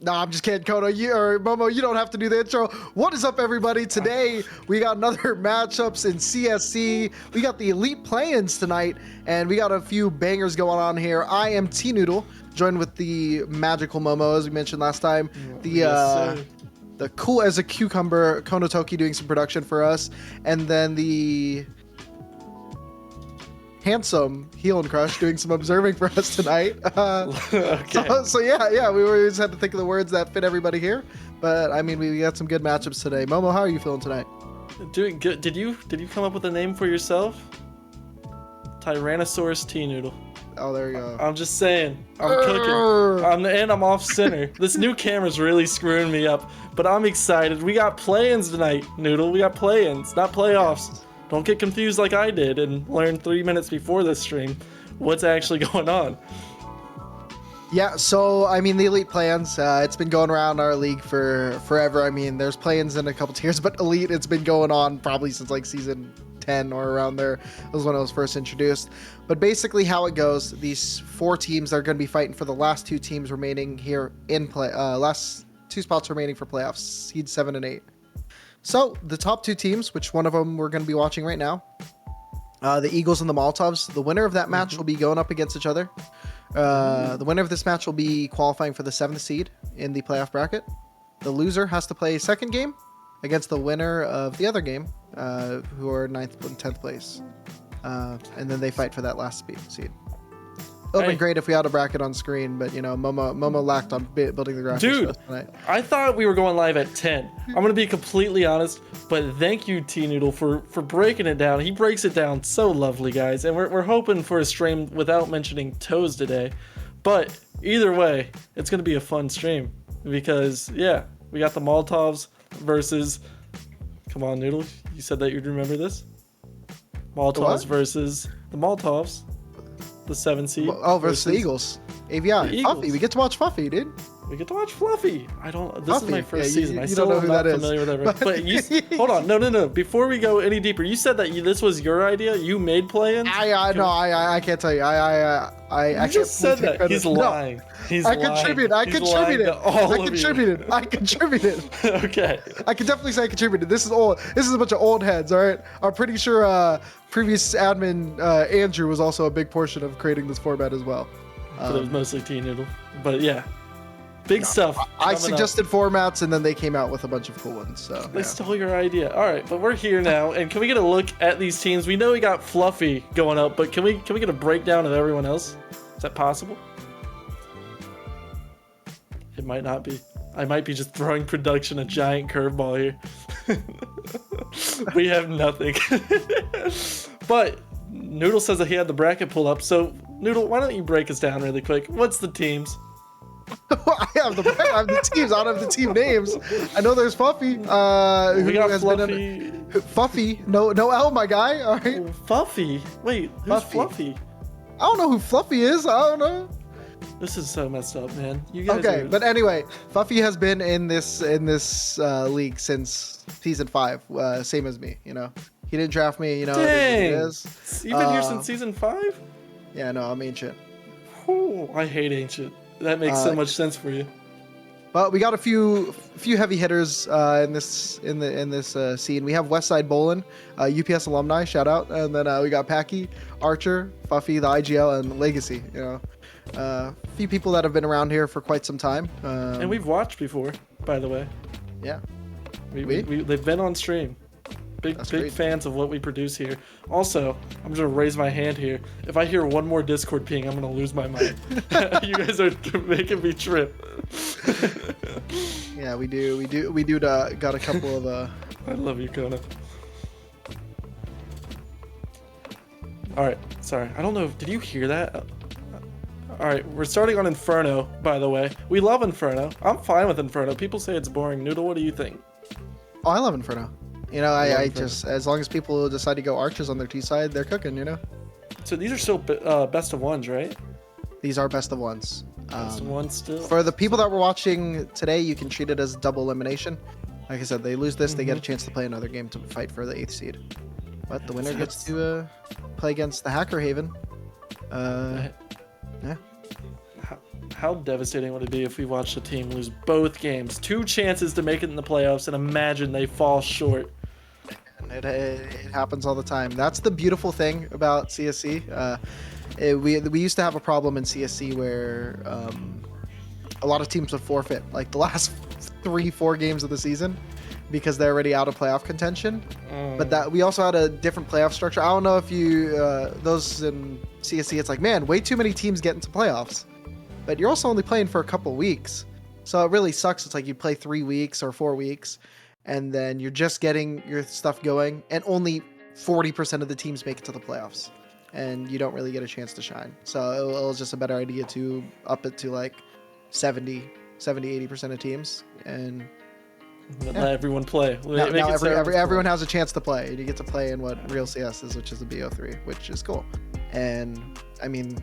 No, I'm just kidding, Kono. You or Momo, you don't have to do the intro. What is up, everybody? Today we got another matchups in CSC. We got the elite play-ins tonight, and we got a few bangers going on here. I am T Noodle, joined with the magical Momo, as we mentioned last time. The cool as a cucumber Kono Toki doing some production for us, and then the handsome Heel and Crush doing some observing for us tonight. Okay. So yeah, we just had to think of the words that fit everybody here. But I mean, we got some good matchups today. Momo, how are you feeling tonight? Doing good. Did you come up with a name for yourself? Tyrannosaurus T-Noodle. Oh, there you go. I'm just saying. I'm cooking. I'm off center. This new camera's really screwing me up, but I'm excited. We got play-ins tonight, Noodle. We got play-ins, not playoffs. Don't get confused like I did and learn 3 minutes before this stream what's actually going on. Yeah, so I mean, the elite plans, it's been going around our league for forever. I mean, there's plans in a couple tiers, but elite, it's been going on probably since like season 10 or around there. That was when it was first introduced. But basically how it goes, these 4 teams are going to be fighting for the last 2 teams remaining here in play, last 2 spots remaining for playoffs, seed 7 and 8. So the top 2 teams, which one of them we're going to be watching right now, the Eagles and the Molotovs, the winner of that match will be going up against each other. The winner of this match will be qualifying for the 7th seed in the playoff bracket. The loser has to play a second game against the winner of the other game, who are 9th and 10th place. And then they fight for that last seed. It would have been great if we had a bracket on screen, but you know, Momo lacked on building the graphics. Dude, I thought we were going live at 10. I'm gonna be completely honest, but thank you, T-Noodle, for breaking it down. He breaks it down so lovely, guys, and we're hoping for a stream without mentioning toes today. But either way, it's gonna be a fun stream because yeah, we got the Molotovs versus. Come on, Noodle, you said that you'd remember this. Molotovs versus the Molotovs. The 7 seed. Oh, versus the Eagles. AVI. Fluffy. We get to watch Fluffy, dude. We get to watch Fluffy. This Fluffy. is my first Yeah, season. I you still don't know am who not that is. familiar with everything. But you, hold on. No. Before we go any deeper, you said that this was your idea. You made play-ins. I can't tell you. I just said that. He's lying. No. He's I lying. contributed. I contributed. Okay. I can definitely say I contributed. This is old. This is a bunch of old heads. All right. I'm pretty sure previous admin Andrew was also a big portion of creating this format as well. But it was mostly T-Noodle. But yeah. Big stuff. I suggested formats, and then they came out with a bunch of cool ones. So they stole your idea. All right, but we're here now, and can we get a look at these teams? We know we got Fluffy going up, but can we get a breakdown of everyone else? Is that possible? It might not be. I might be just throwing production a giant curveball here. We have nothing. But Noodle says that he had the bracket pulled up. So Noodle, why don't you break us down really quick? What's the teams? I have the teams. I don't have the team names. I know there's Fluffy. We got Fluffy. Fluffy. No L, my guy. All right. Oh, Fluffy. Wait, who's Fluffy? I don't know who Fluffy is. I don't know. This is so messed up, man. You guys okay, but anyway, Fluffy has been in this league since season 5. Same as me. You know, he didn't draft me. You know, dang. it is. You've been here since season 5. Yeah, no, I'm ancient. Oh, I hate ancient. That makes so much sense for you. But we got a few heavy hitters in this scene. We have Westside Bolin, UPS alumni, shout out, and then we got Packy, Archer, Fluffy, the IGL, and Legacy. You know, a few people that have been around here for quite some time. And we've watched before, by the way. Yeah, they've been on stream. Big fans of what we produce here. Also, I'm gonna raise my hand here. If I hear one more Discord ping, I'm gonna lose my mind. You guys are making me trip. Yeah, we do. Got a couple of. I love you, Kona. All right, sorry. I don't know. Did you hear that? All right, we're starting on Inferno. By the way, we love Inferno. I'm fine with Inferno. People say it's boring. Noodle, what do you think? Oh, I love Inferno. You know, I just, as long as people decide to go archers on their T side, they're cooking, you know? So these are still best of ones, right? These are best of ones. Best of ones still? For the people that were watching today, you can treat it as double elimination. Like I said, they lose this, they get a chance to play another game to fight for the 8th seed. But the winner gets to play against the Hacker Haven. Yeah. how devastating would it be if we watched a team lose both games? 2 chances to make it in the playoffs, and imagine they fall short. And it happens all the time. That's the beautiful thing about CSC. We used to have a problem in CSC where a lot of teams would forfeit like the last 3-4 games of the season because they're already out of playoff contention. But that we also had a different playoff structure. I don't know if you those in CSC, it's like, man, way too many teams get into playoffs, but you're also only playing for a couple weeks, so it really sucks. It's like you play 3 weeks or 4 weeks, and then you're just getting your stuff going, and only 40% of the teams make it to the playoffs, and you don't really get a chance to shine. So it was just a better idea to up it to like 80% of teams, and let everyone play. now everyone has a chance to play, and you get to play in what real CS is, which is the BO3, which is cool. And I mean,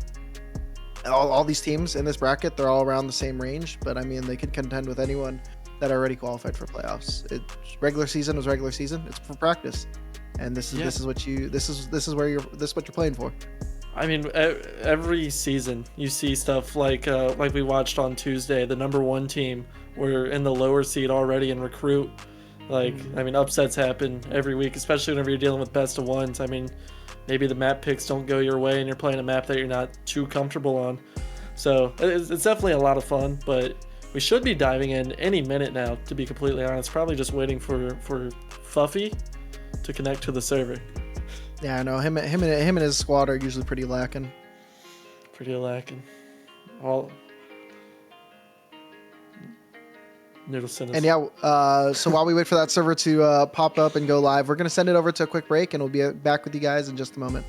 all these teams in this bracket, they're all around the same range, but I mean, they can contend with anyone that already qualified for playoffs. Regular season was regular season. It's for practice, and this is what you're playing for. I mean, every season you see stuff like we watched on Tuesday. The number 1 team were in the lower seed already in recruit. Like, I mean, upsets happen every week, especially whenever you're dealing with best of ones. I mean, maybe the map picks don't go your way and you're playing a map that you're not too comfortable on. So it's definitely a lot of fun, but we should be diving in any minute now, to be completely honest. Probably just waiting for Fuffy to connect to the server. Yeah, I know him and his squad are usually pretty lacking. All Noodleson is... And yeah, so while we wait for that server to pop up and go live, we're gonna send it over to a quick break, and we'll be back with you guys in just a moment.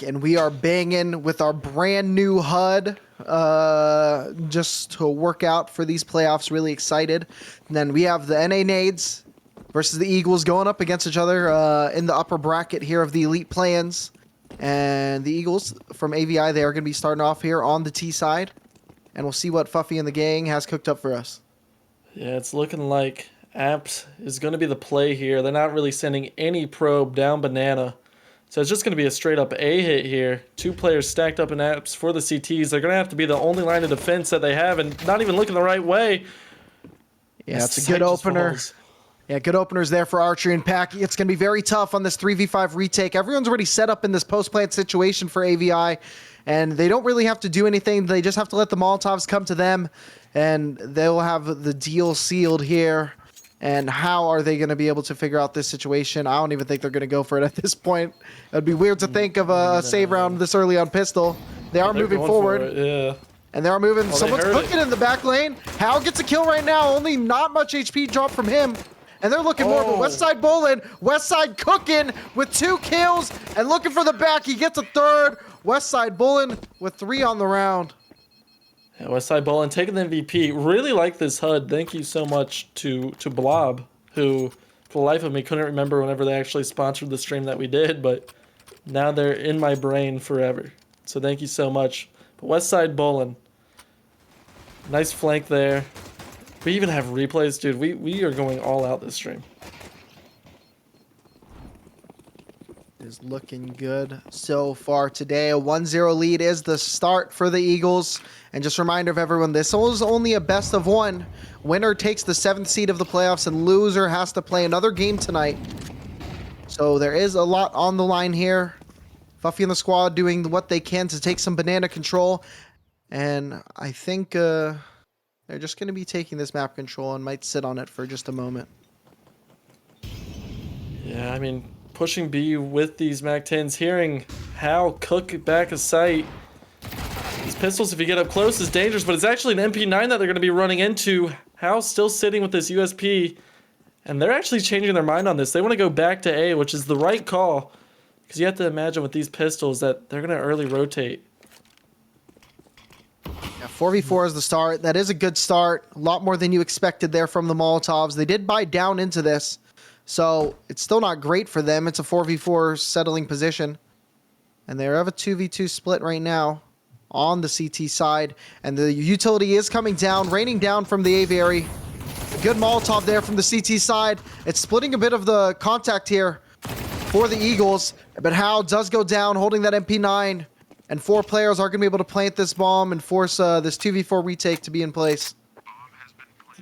And we are banging with our brand new HUD just to work out for these playoffs. Really excited. And then we have the NA Nades versus the Eagles going up against each other in the upper bracket here of the elite plans. And the Eagles from AVI, they are going to be starting off here on the T side, and we'll see what Fuffy and the gang has cooked up for us. Yeah, it's looking like Apps is going to be the play here. They're not really sending any probe down Banana. So it's just going to be a straight up A hit here. 2 players stacked up in Apps for the CTs. They're going to have to be the only line of defense that they have, and not even looking the right way. Yeah, it's a good opener. Yeah, good openers there for Archery and Packy. It's going to be very tough on this 3v5 retake. Everyone's already set up in this post-plant situation for AVI, and they don't really have to do anything. They just have to let the Molotovs come to them, and they'll have the deal sealed here. And how are they going to be able to figure out this situation? I don't even think they're going to go for it at this point. It'd be weird to think of a save round this early on pistol. They are moving forward. Yeah. And they are moving. Someone's cooking in the back lane. Hal gets a kill right now. Only not much HP drop from him. And they're looking more, but Westside Bowling, Westside cooking with 2 kills and looking for the back. He gets a 3rd. Westside Bowling with 3 on the round. Yeah, Westside Bowling taking the MVP. Really like this HUD. Thank you so much to Blob, who for the life of me couldn't remember whenever they actually sponsored the stream that we did, but now they're in my brain forever. So thank you so much. But Westside Bowling, nice flank there. We even have replays, dude. We are going all out this stream. Is looking good so far today. A 1-0 lead is the start for the Eagles. And just a reminder of everyone, this is only a best of 1. Winner takes the 7th seed of the playoffs, and loser has to play another game tonight. So there is a lot on the line here. Fuffy and the squad doing what they can to take some banana control. And I think they're just going to be taking this map control and might sit on it for just a moment. Yeah, I mean, pushing B with these MAC-10s, hearing Hal cook back a sight. These pistols, if you get up close, is dangerous, but it's actually an MP9 that they're going to be running into. Hal's still sitting with this USP. And they're actually changing their mind on this. They want to go back to A, which is the right call. Because you have to imagine with these pistols that they're going to early rotate. Yeah, 4v4 is the start. That is a good start. A lot more than you expected there from the Molotovs. They did buy down into this, so it's still not great for them. It's a 4v4 settling position. And they have a 2v2 split right now on the CT side. And the utility is coming down, raining down from the aviary. A good Molotov there from the CT side. It's splitting a bit of the contact here for the Eagles. But Howe does go down, holding that MP9. And 4 players are going to be able to plant this bomb and force this 2v4 retake to be in place.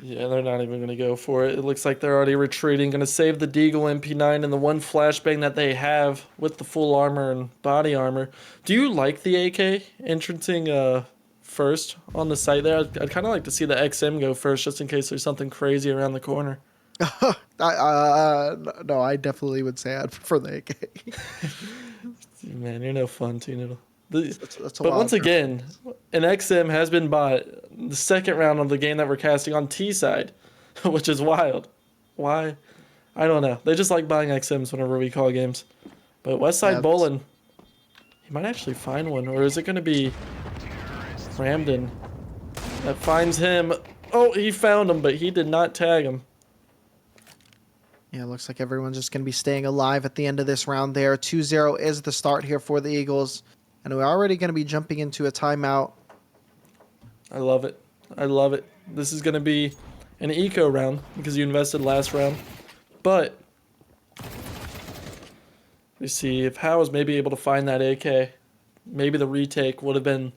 Yeah, they're not even going to go for it. It looks like they're already retreating. Going to save the Deagle MP9 and the one flashbang that they have with the full armor and body armor. Do you like the AK entrancing first on the site there? I'd kind of like to see the XM go first just in case there's something crazy around the corner. No, I definitely would say I'd prefer the AK. Man, you're no fun, T-Noodle. That's But once again, an XM has been bought the second round of the game that we're casting on T side, which is wild. Why? I don't know. They just like buying XMs whenever we call games. But Westside Bolin, he might actually find one, or is it going to be Ramden that finds him? Oh, he found him, but he did not tag him. Yeah, it looks like everyone's just going to be staying alive at the end of this round there. 2-0 is the start here for the Eagles. And we're already going to be jumping into a timeout. I love it. I love it. This is going to be an eco round because you invested last round. But we see if Howe was maybe able to find that AK, maybe the retake would have been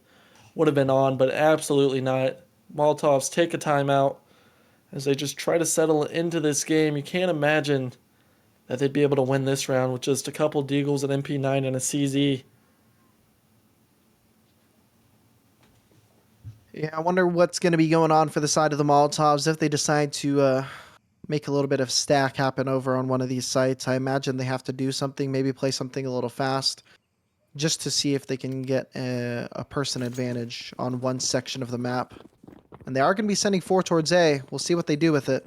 on, but absolutely not. Molotovs take a timeout as they just try to settle into this game. You can't imagine that they'd be able to win this round with just a couple Deagles, an MP9, and a CZ. Yeah, I wonder what's going to be going on for the side of the Molotovs if they decide to make a little bit of stack happen over on one of these sites. I imagine they have to do something, maybe play something a little fast, just to see if they can get a person advantage on one section of the map. And they are going to be sending 4 towards A. We'll see what they do with it.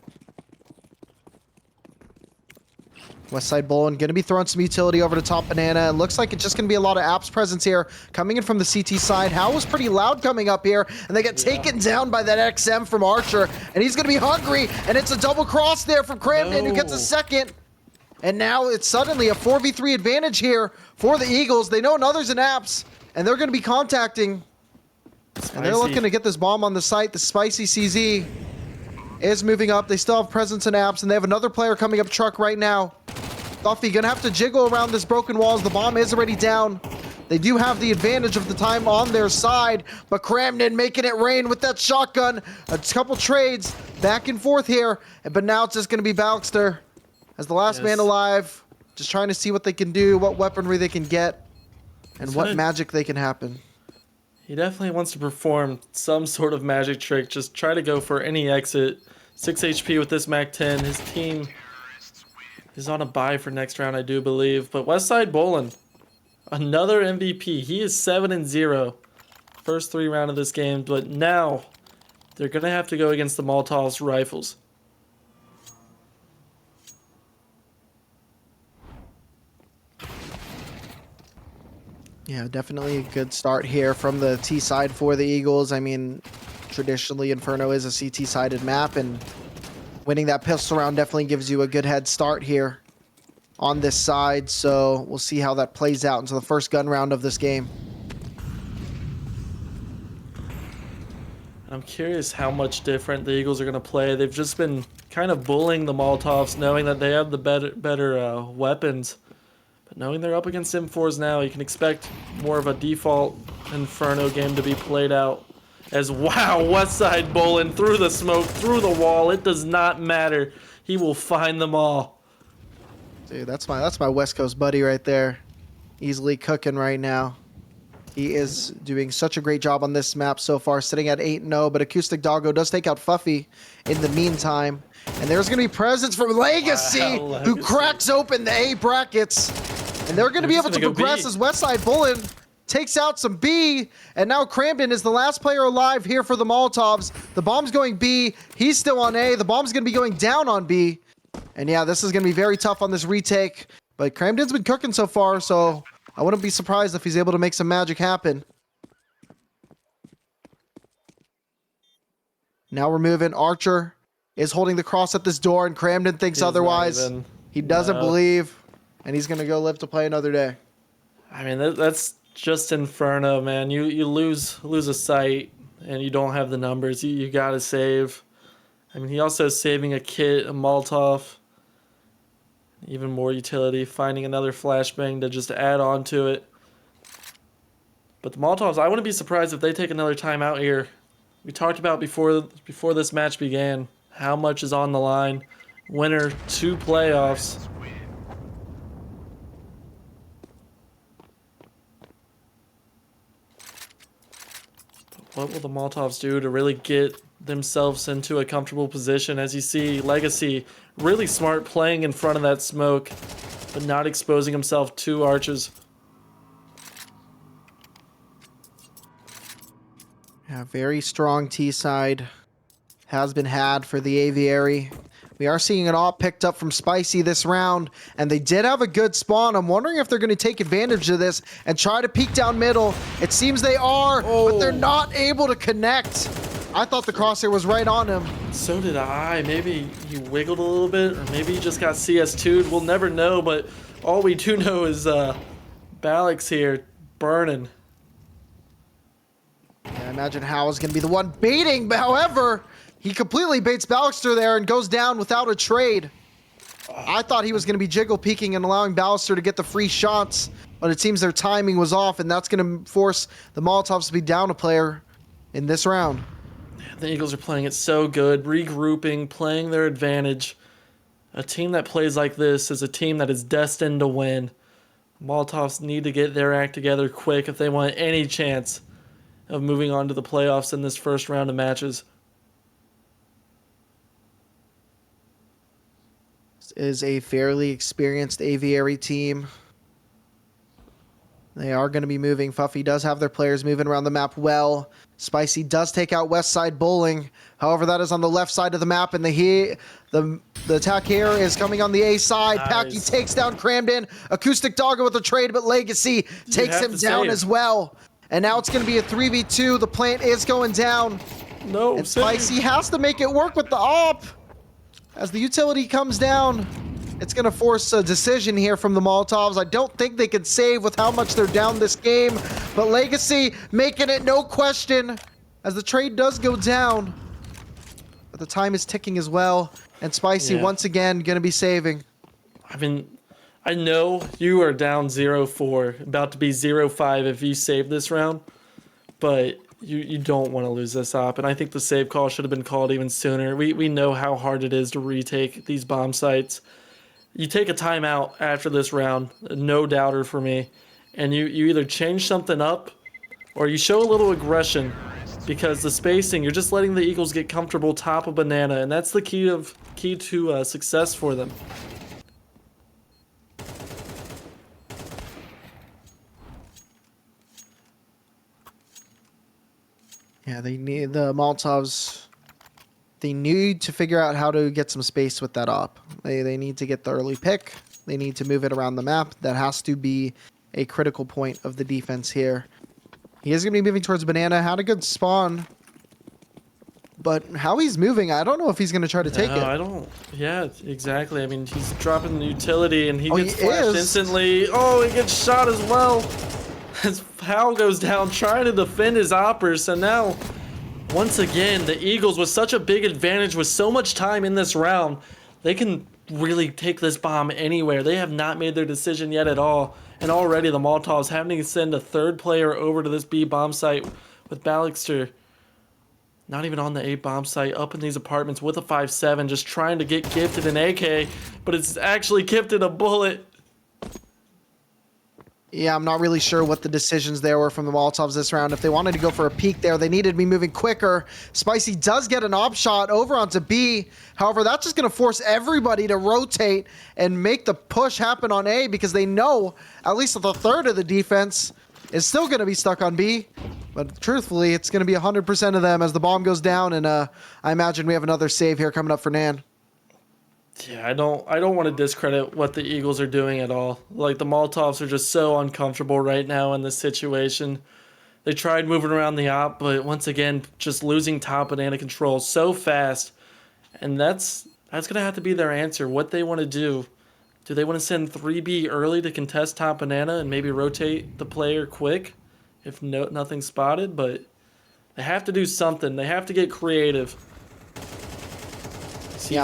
Westside Bolin going to be throwing some utility over to top banana. It looks like it's just going to be a lot of apps presence here coming in from the CT side. Howe was pretty loud coming up here, and they get taken down by that XM from Archer, and he's going to be hungry, and it's a double cross there from Cramden, who gets a second. And now it's suddenly a 4v3 advantage here for the Eagles. They know another's in apps, and they're going to be contacting. Spicy. And they're looking to get this bomb on the site. The Spicy CZ is moving up. They still have presence in apps, and they have another player coming up truck right now. Duffy gonna have to jiggle around this broken walls. The bomb is already down. They do have the advantage of the time on their side, but Cramden making it rain with that shotgun. A couple trades back and forth here, but now it's just gonna be Balkster as the last man alive, just trying to see what they can do, what weaponry they can get, and what magic they can happen. He definitely wants to perform some sort of magic trick. Just try to go for any exit. 6 HP with this MAC-10. His team is on a bye for next round, I do believe. But Westside Bolin, another MVP. He is 7-0. First 3 round of this game, but now they're going to have to go against the Molotovs rifles. Yeah, definitely a good start here from the T side for the Eagles. I mean, traditionally Inferno is a CT-sided map, and winning that pistol round definitely gives you a good head start here on this side. So we'll see how that plays out into the first gun round of this game. I'm curious how much different the Eagles are going to play. They've just been kind of bullying the Molotovs, knowing that they have the better weapons. But knowing they're up against M4s now, you can expect more of a default Inferno game to be played out. As wow, Westside Bolin through the smoke, through the wall. It does not matter. He will find them all. Dude, that's my West Coast buddy right there. Easily cooking right now. He is doing such a great job on this map so far, sitting at 8-0, but Acoustic Doggo does take out Fuffy in the meantime. And there's going to be presence from Legacy, who cracks open the A brackets. And they're going to be able to progress as Westside Bolin takes out some B, and now Cramden is the last player alive here for the Molotovs. The bomb's going B. He's still on A. The bomb's going to be going down on B. And yeah, this is going to be very tough on this retake. But Cramden's been cooking so far, so I wouldn't be surprised if he's able to make some magic happen. Now we're moving. Archer is holding the cross at this door, and Cramden thinks He's otherwise. He doesn't believe, and he's going to go live to play another day. I mean, that's just Inferno, man. You lose a sight, and you don't have the numbers. You got to save. I mean, he also is saving a kit, a Molotov. Even more utility, finding another flashbang to just add on to it. But the Molotovs, I wouldn't be surprised if they take another timeout here. We talked about before this match began how much is on the line. Winner 2 playoffs. But what will the Molotovs do to really get themselves into a comfortable position? As you see, Legacy really smart playing in front of that smoke, but not exposing himself to archers. Yeah, very strong T side has been had for the aviary. We are seeing an AWP picked up from Spicy this round, and they did have a good spawn. I'm wondering if they're going to take advantage of this and try to peek down middle. It seems they are, but they're not able to connect. I thought the crosshair was right on him. So did I. Maybe he wiggled a little bit, or maybe he just got CS2'd. We'll never know, but all we do know is Balix here burning. I imagine Hal is going to be the one baiting, but however, he completely baits Ballister there and goes down without a trade. I thought he was going to be jiggle peeking and allowing Ballister to get the free shots, but it seems their timing was off, and that's going to force the Molotovs to be down a player in this round. The Eagles are playing it so good, regrouping, playing their advantage. A team that plays like this is a team that is destined to win. Molotovs need to get their act together quick if they want any chance of moving on to the playoffs in this first round of matches. This is a fairly experienced aviary team. They are going to be moving. Fuffy does have their players moving around the map well. Spicy does take out West Side Bowling. However, that is on the left side of the map, and the attack here is coming on the A side. Nice. Packy takes down Cramden. Acoustic Dogger with a trade, but Legacy takes him down as well. And now it's going to be a 3v2. The plant is going down. No, and Spicy has to make it work with the AWP. As the utility comes down, it's going to force a decision here from the Molotovs. I don't think they can save with how much they're down this game. But Legacy making it no question as the trade does go down. But the time is ticking as well. And Spicy once again going to be saving. I mean, I know you are down 0-4, about to be 0-5 if you save this round. But you don't want to lose this op. And I think the save call should have been called even sooner. We know how hard it is to retake these bomb sites. You take a timeout after this round, no doubter for me, and you either change something up or you show a little aggression, because the spacing, you're just letting the Eagles get comfortable top of banana, and that's the key to success for them. Yeah, they need the Molotovs. They need to figure out how to get some space with that op. They need to get the early pick. They need to move it around the map. That has to be a critical point of the defense here. He is going to be moving towards banana. Had a good spawn. But how he's moving, I don't know if he's going to try to take it. I don't. Yeah, exactly. I mean, he's dropping the utility and he gets flashed instantly. Oh, he gets shot as well. As Hal goes down trying to defend his oppers. And now, once again, the Eagles with such a big advantage with so much time in this round, they can really take this bomb anywhere. They have not made their decision yet at all. And already the Molotovs having to send a third player over to this B bomb site with Ballister. Not even on the A bomb site, up in these apartments with a 5.7, just trying to get gifted an AK, but it's actually gifted a bullet. Yeah, I'm not really sure what the decisions there were from the Molotovs this round. If they wanted to go for a peek there, they needed to be moving quicker. Spicy does get an op shot over onto B. However, that's just going to force everybody to rotate and make the push happen on A, because they know at least the third of the defense is still going to be stuck on B. But truthfully, it's going to be 100% of them as the bomb goes down, and I imagine we have another save here coming up for NAN. Yeah, I don't want to discredit what the Eagles are doing at all. Like the Molotovs are just so uncomfortable right now in this situation. They tried moving around the op, but once again, just losing top banana control so fast. And that's gonna have to be their answer. What they want to do. Do they want to send 3B early to contest top banana and maybe rotate the player quick if nothing's spotted? But they have to do something. They have to get creative. See, Yeah,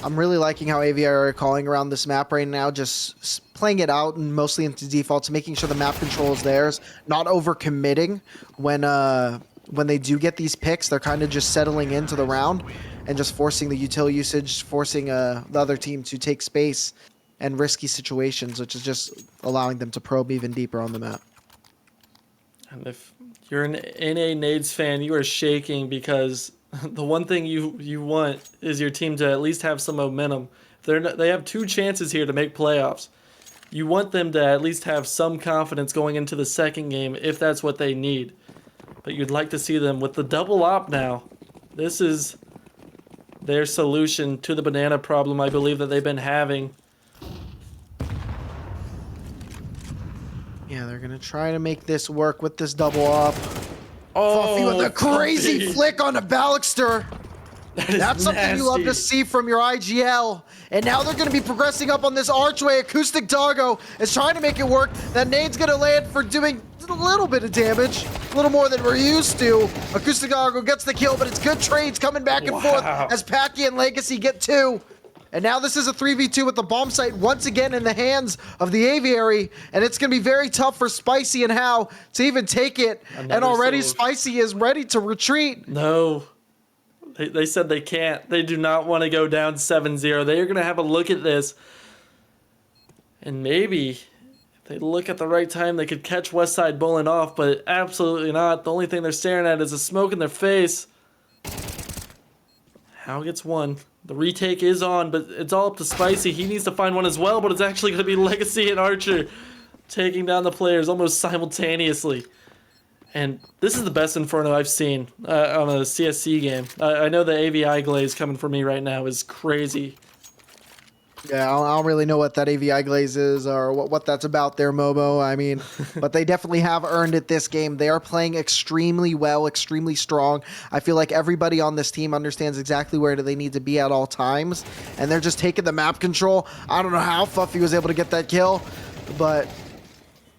I'm really liking how AVI are calling around this map right now, just playing it out and mostly into defaults, making sure the map control is theirs, not overcommitting when they do get these picks. They're kind of just settling into the round and just forcing the util usage, forcing the other team to take space and risky situations, which is just allowing them to probe even deeper on the map. And if you're an NA Nades fan, you are shaking because the one thing you want is your team to at least have some momentum. They have 2 chances here to make playoffs. You want them to at least have some confidence going into the second game if that's what they need. But you'd like to see them with the double op now. This is their solution to the banana problem I believe that they've been having. Yeah, they're going to try to make this work with this double op. Oh, Fuffy with a crazy Fuffy. flick on a Balixter. That's something you love to see from your IGL. And now they're going to be progressing up on this archway. Acoustic Doggo is trying to make it work. That nade's going to land for doing a little bit of damage. A little more than we're used to. Acoustic Doggo gets the kill, but it's good trades coming back and forth as Packy and Legacy get 2. And now this is a 3v2 with the bomb site once again in the hands of the Aviary. And it's going to be very tough for Spicy and How to even take it. And already Spicy is ready to retreat. No. They said they can't. They do not want to go down 7-0. They are going to have a look at this. And maybe if they look at the right time, they could catch Westside Bowling off, but absolutely not. The only thing they're staring at is a smoke in their face. How gets 1. The retake is on, but it's all up to Spicy. He needs to find 1 as well, but it's actually going to be Legacy and Archer taking down the players almost simultaneously. And this is the best Inferno I've seen on a CSC game. I know the AVI glaze coming for me right now is crazy. Yeah, I don't really know what that AVI glaze is or what that's about there, Momo. I mean, but they definitely have earned it this game. They are playing extremely well, extremely strong. I feel like everybody on this team understands exactly where they need to be at all times, and they're just taking the map control. I don't know how Fuffy was able to get that kill, but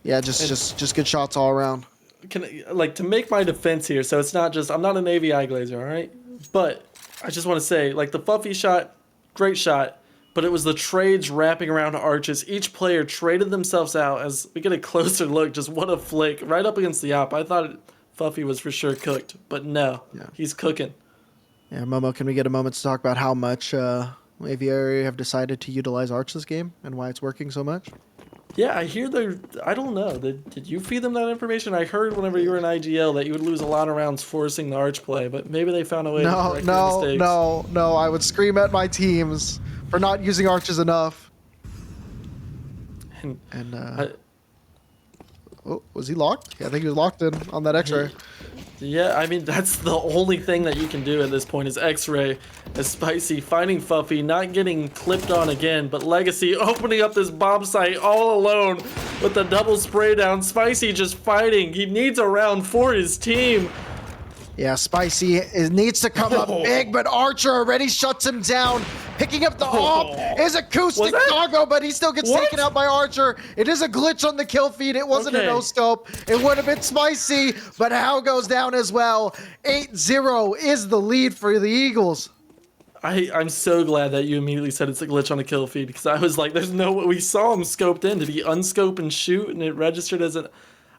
yeah, just good shots all around. To make my defense here, so it's not just, I'm not an AVI glazer, all right? But I just want to say, like, the Fuffy shot, great shot, but it was the trades wrapping around arches. Each player traded themselves out. As we get a closer look, just what a flick. Right up against the op. I thought Fuffy was for sure cooked, but no, he's cooking. Yeah, Momo, can we get a moment to talk about how much Aviary have decided to utilize Arch this game and why it's working so much? Yeah, I hear I don't know. Did you feed them that information? I heard whenever you were in IGL that you would lose a lot of rounds forcing the arch play, but maybe they found a way to correct their mistakes. No. I would scream at my teams for not using arches enough. Was he locked? Yeah, I think he was locked in on that X-ray. Yeah, I mean, that's the only thing that you can do at this point is X-ray. As Spicy finding Fuffy, not getting clipped on again, but Legacy opening up this bomb site all alone with the double spray down. Spicy just fighting. He needs a round for his team. Yeah, Spicy needs to come up big, but Archer already shuts him down. Picking up the op is Acoustic Doggo, but he still gets taken out by Archer. It is a glitch on the kill feed. It wasn't a no-scope. It would have been Spicy, but How goes down as well. 8-0 is the lead for the Eagles. I'm so glad that you immediately said it's a glitch on the kill feed, because I was like, there's no way. We saw him scoped in. Did he unscope and shoot, and it registered as an...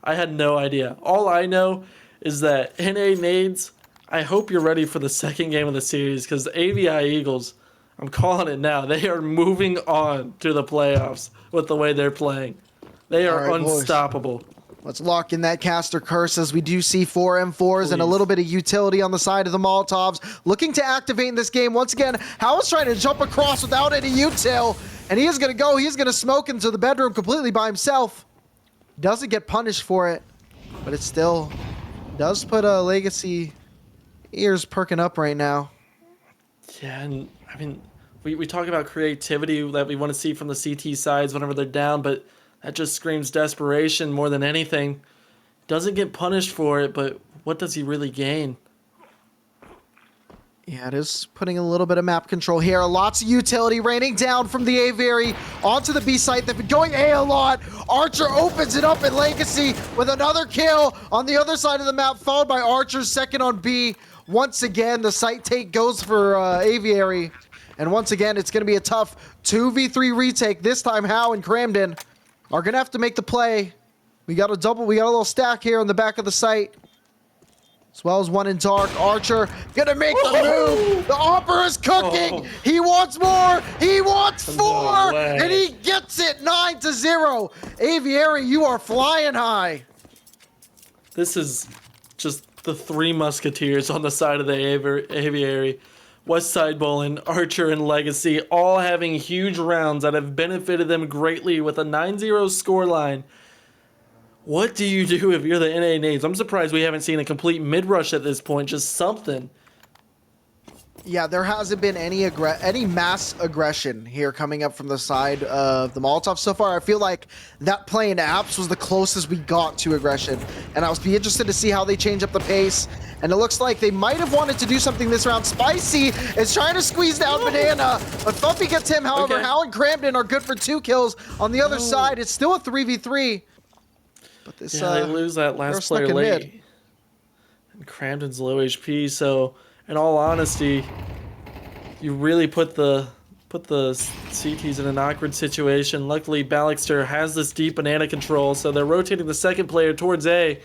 I had no idea. All I know is that NA Nades, I hope you're ready for the second game of the series, because the AVI Eagles, I'm calling it now, they are moving on to the playoffs with the way they're playing. They are unstoppable. Boys. Let's lock in that caster curse as we do see 4 M4s and a little bit of utility on the side of the Molotovs. Looking to activate in this game. Once again, How is trying to jump across without any util, and he is going to go. He's going to smoke into the bedroom completely by himself. Doesn't get punished for it, but it still does put a Legacy ears perking up right now. Yeah, and I mean, we talk about creativity that we want to see from the CT sides whenever they're down, but that just screams desperation more than anything. Doesn't get punished for it, but what does he really gain? Yeah, it is putting a little bit of map control here. Lots of utility raining down from the AVI onto the B site. They've been going A a lot. Archer opens it up in Legacy with another kill on the other side of the map, followed by Archer's second on B. Once again, the site take goes for Aviary. And once again, it's going to be a tough 2v3 retake. This time, Howe and Cramden are going to have to make the play. We got a little stack here on the back of the site. As well as one in dark. Archer gonna make the move. The Opera is cooking. He wants more. He wants 4. And he gets it 9-0. Aviary, you are flying high. This is just the 3 musketeers on the side of the Aviary. Westside Bowling, Archer, and Legacy all having huge rounds that have benefited them greatly with a 9-0 scoreline. What do you do if you're the NA nades? I'm surprised we haven't seen a complete mid-rush at this point, just something. Yeah, there hasn't been any mass aggression here coming up from the side of the Molotovs so far. I feel like that play in apps was the closest we got to aggression. And I was be interested to see how they change up the pace. And it looks like they might have wanted to do something this round. Spicy is trying to squeeze down Banana, but Fuffy gets him. However, Hal and Cramden are good for 2 kills. On the other side, it's still a 3v3. But this, they lose that last player late. And Cramden's low HP, so in all honesty, you really put the CTs in an awkward situation. Luckily, Balixter has this deep banana control, so they're rotating the second player towards A.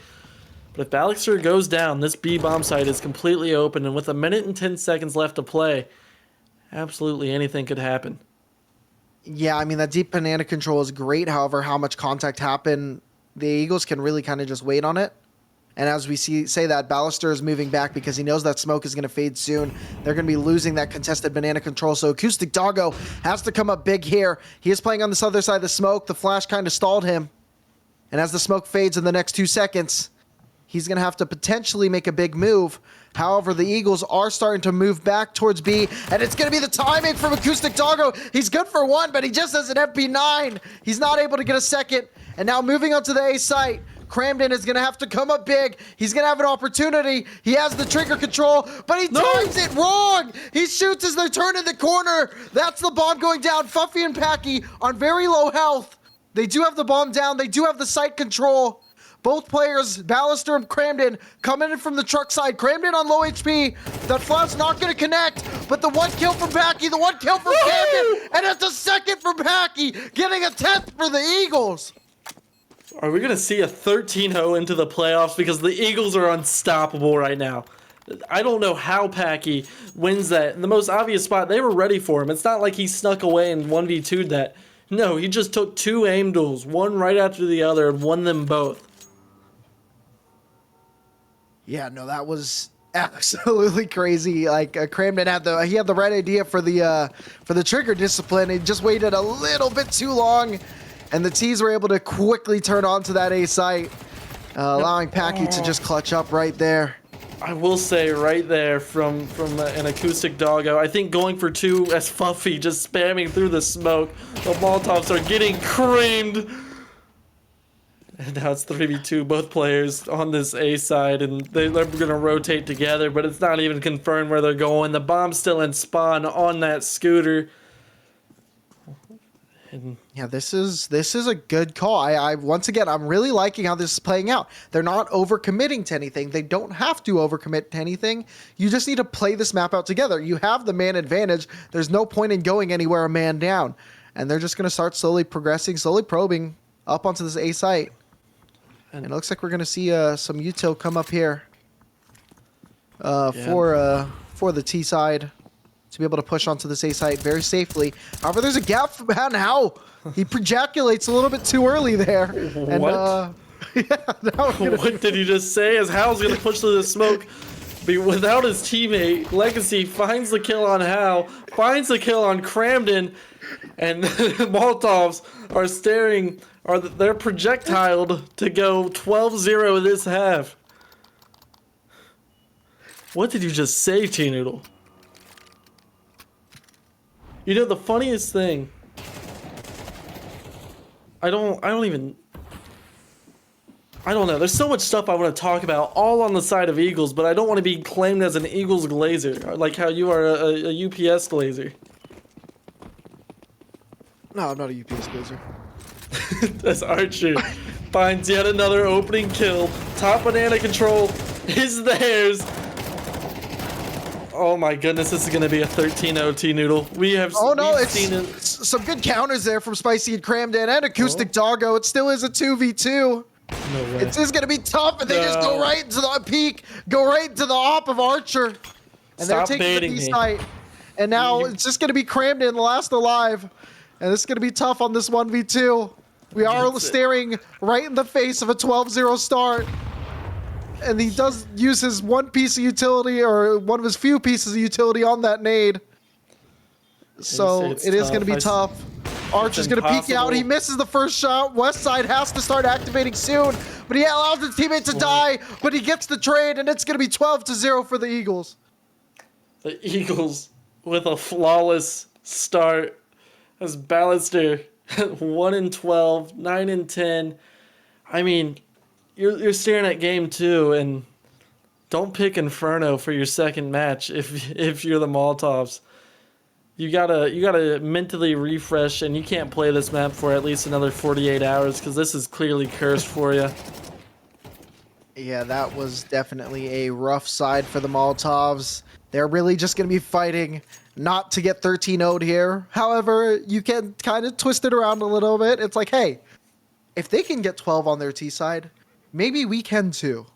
But if Balixter goes down, this B bomb site is completely open, and with 1 minute and 10 seconds left to play, absolutely anything could happen. Yeah, I mean, that deep banana control is great. However, how much contact happened, the Eagles can really kind of just wait on it. And as we say that, Ballister is moving back because he knows that smoke is going to fade soon. They're going to be losing that contested banana control. So Acoustic Doggo has to come up big here. He is playing on this other side of the smoke. The flash kind of stalled him. And as the smoke fades in the next 2 seconds, he's going to have to potentially make a big move. However, the Eagles are starting to move back towards B, and it's going to be the timing from Acoustic Doggo. He's good for 1, but he just has an MP9. He's not able to get a second. And now moving on to the A site, Cramden is going to have to come up big. He's going to have an opportunity. He has the trigger control, but he times it wrong. He shoots as they turn in the corner. That's the bomb going down. Fuffy and Packy on very low health. They do have the bomb down. They do have the site control. Both players, Ballister and Cramden, coming in from the truck side. Cramden on low HP. That flash's not going to connect, but the 1 kill from Packy, the 1 kill from Cramden, and it's a second from Packy, getting a 10th for the Eagles. Are we going to see a 13-0 into the playoffs? Because the Eagles are unstoppable right now. I don't know how Packy wins that. In the most obvious spot, they were ready for him. It's not like he snuck away and 1v2'd that. No, he just took 2 aim duels, one right after the other, and won them both. Yeah, no, that was absolutely crazy. Like Cramden had the right idea for the trigger discipline. He just waited a little bit too long. And the T's were able to quickly turn onto that A site, allowing Packy to just clutch up right there. I will say right there from an Acoustic Doggo, I think going for 2 as Fuffy just spamming through the smoke. The Molotovs are getting creamed. And now it's 3v2, both players on this A side, and they're going to rotate together, but it's not even confirmed where they're going. The bomb's still in spawn on that scooter. Yeah, this is a good call. I once again, I'm really liking how this is playing out. They're not overcommitting to anything. They don't have to overcommit to anything. You just need to play this map out together. You have the man advantage. There's no point in going anywhere a man down. And they're just going to start slowly progressing, slowly probing up onto this A site. And it looks like we're going to see some util come up here for the T side, to be able to push onto this A site very safely. However, there's a gap from How. He projaculates a little bit too early there. And, what? What did you just say? As Hal's going to push through the smoke without his teammate. Legacy finds the kill on Hal, finds the kill on Cramden, and Molotovs are staring. They're projectiled to go 12-0 this half. What did you just say, T-Noodle? You know, the funniest thing, I don't know. There's so much stuff I want to talk about, all on the side of Eagles, but I don't want to be claimed as an Eagles glazer, like how you are a UPS glazer. No, I'm not a UPS glazer. As Archer finds yet another opening kill. Top banana control is theirs. Oh my goodness, this is going to be a 13-0 T-Noodle. Some good counters there from Spicy and Crammed In and Acoustic Doggo. It still is a 2v2. No way. It's just going to be tough, and they just go right into the peak, go right into the op of Archer. And Stop they're taking baiting the B me. site. And now it's just going to be Crammed In, last alive. And this is going to be tough on this 1v2. We are staring right in the face of a 12-0 start. And he does use his one piece of utility, or one of his few pieces of utility on that nade. So it is going to be tough. Archer's going to peek out. He misses the first shot. Westside has to start activating soon, but he allows his teammate to die, but he gets the trade, and it's going to be 12-0 for the Eagles. The Eagles with a flawless start as Ballister 1-12, 9-10. I mean, you're staring at game 2, and don't pick Inferno for your second match if you're the Molotovs. You gotta mentally refresh, and you can't play this map for at least another 48 hours because this is clearly cursed for you. Yeah, that was definitely a rough side for the Molotovs. They're really just going to be fighting not to get 13-0'd here. However, you can kind of twist it around a little bit. It's like, hey, if they can get 12 on their T side, maybe we can too.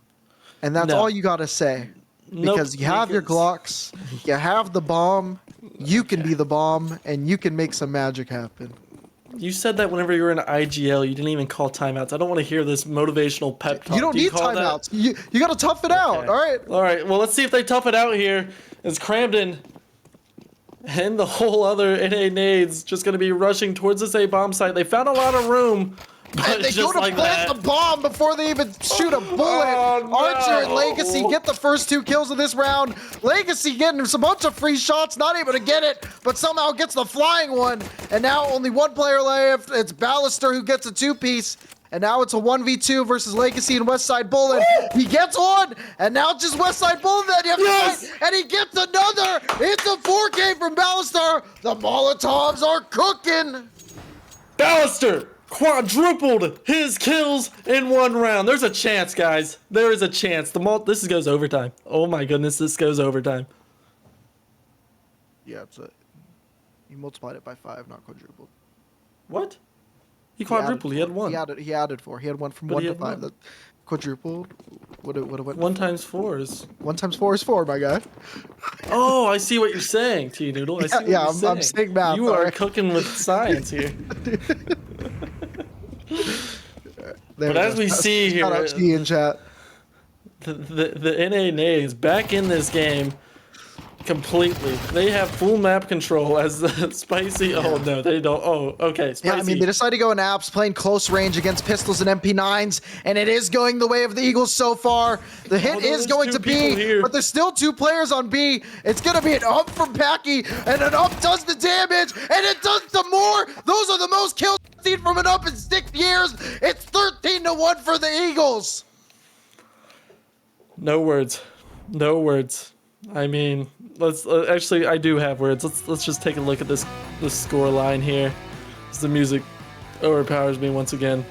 And that's all you got to say. Because you have your Glocks, you have the bomb, you can be the bomb, and you can make some magic happen. You said that whenever you were in IGL, you didn't even call timeouts. I don't want to hear this motivational pep talk. You don't need timeouts. You got to tough it out, all right? All right, well, let's see if they tough it out here. As Cramden and the whole other NA nades just going to be rushing towards this A bomb site. They found a lot of room. And they go to plant the bomb before they even shoot a bullet. Oh, no. Archer and Legacy get the first 2 kills of this round. Legacy getting a bunch of free shots, not able to get it, but somehow gets the flying one. And now only one player left. It's Ballister who gets a 2-piece. And now it's a 1v2 versus Legacy and Westside Bullet. He gets one, and now it's just Westside Bullet that you have to fight, and he gets another. It's a 4K from Ballister. The Molotovs are cooking. Ballister quadrupled his kills in 1 round. There's a chance, guys. There is a chance. This goes overtime. Oh my goodness, this goes overtime. Yeah, you multiplied it by 5, not quadrupled. What? He quadrupled. He had 1. He added 4. He had 1 from 1 to 5. That quadrupled. What it went? 1 times 4 is. 1 times 4 is 4, my guy. Oh, I see what you're saying, T-Noodle. I see what you're saying. I'm saying math. You are cooking with science here. But as we see here, shout out to you in chat. the NA nades back in this game completely. They have full map control as the Spicy. Oh no, they don't. Oh, okay. Spicy. Yeah, I mean, they decided to go in apps, playing close range against pistols and MP9s, and it is going the way of the Eagles so far. The hit is going to B, but there's still 2 players on B. It's going to be an up from Packy, and an up does the damage, and it does some more. Those are the most kills seen from an up in 6 years. It's 13-1 for the Eagles. No words. No words. I mean, let's actually, I do have words. Let's just take a look at this score line here. As the music overpowers me once again.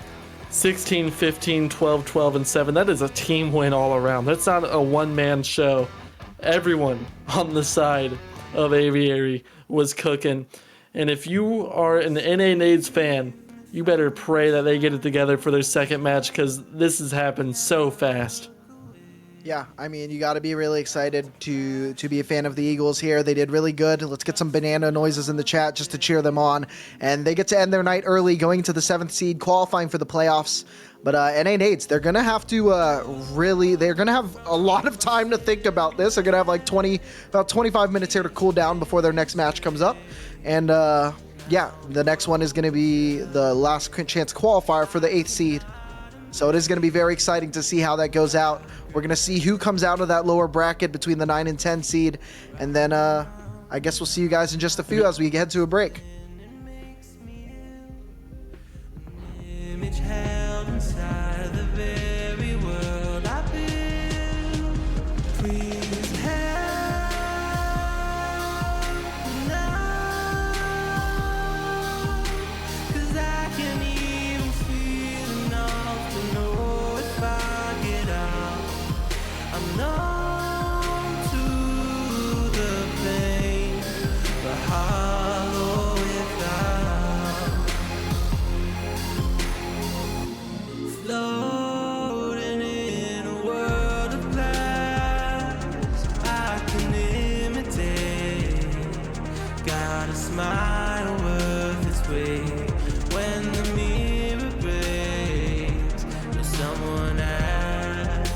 16, 15, 12, 12, and 7. That is a team win all around. That's not a one-man show. Everyone on the side of Aviary was cooking. And if you are an NA Nades fan, you better pray that they get it together for their second match, because this has happened so fast. Yeah, I mean, you got to be really excited to be a fan of the Eagles here. They did really good. Let's get some banana noises in the chat just to cheer them on. And they get to end their night early, going to the 7th seed, qualifying for the playoffs. But NA Nades, they're going to have to they're going to have a lot of time to think about this. They're going to have like about 25 minutes here to cool down before their next match comes up. And yeah, the next one is going to be the last chance qualifier for the 8th seed. So it is going to be very exciting to see how that goes out. We're going to see who comes out of that lower bracket between the 9 and 10 seed. And then, I guess we'll see you guys in just a few as we head to a break. Image held inside the very world I built. Please help now, 'cause I can't even feel enough to know if I get out. I'm numb to the pain, but hollow without. Floating in a world of glass, I can imitate. Got a smile worth its weight when the mirror breaks. Will someone ask?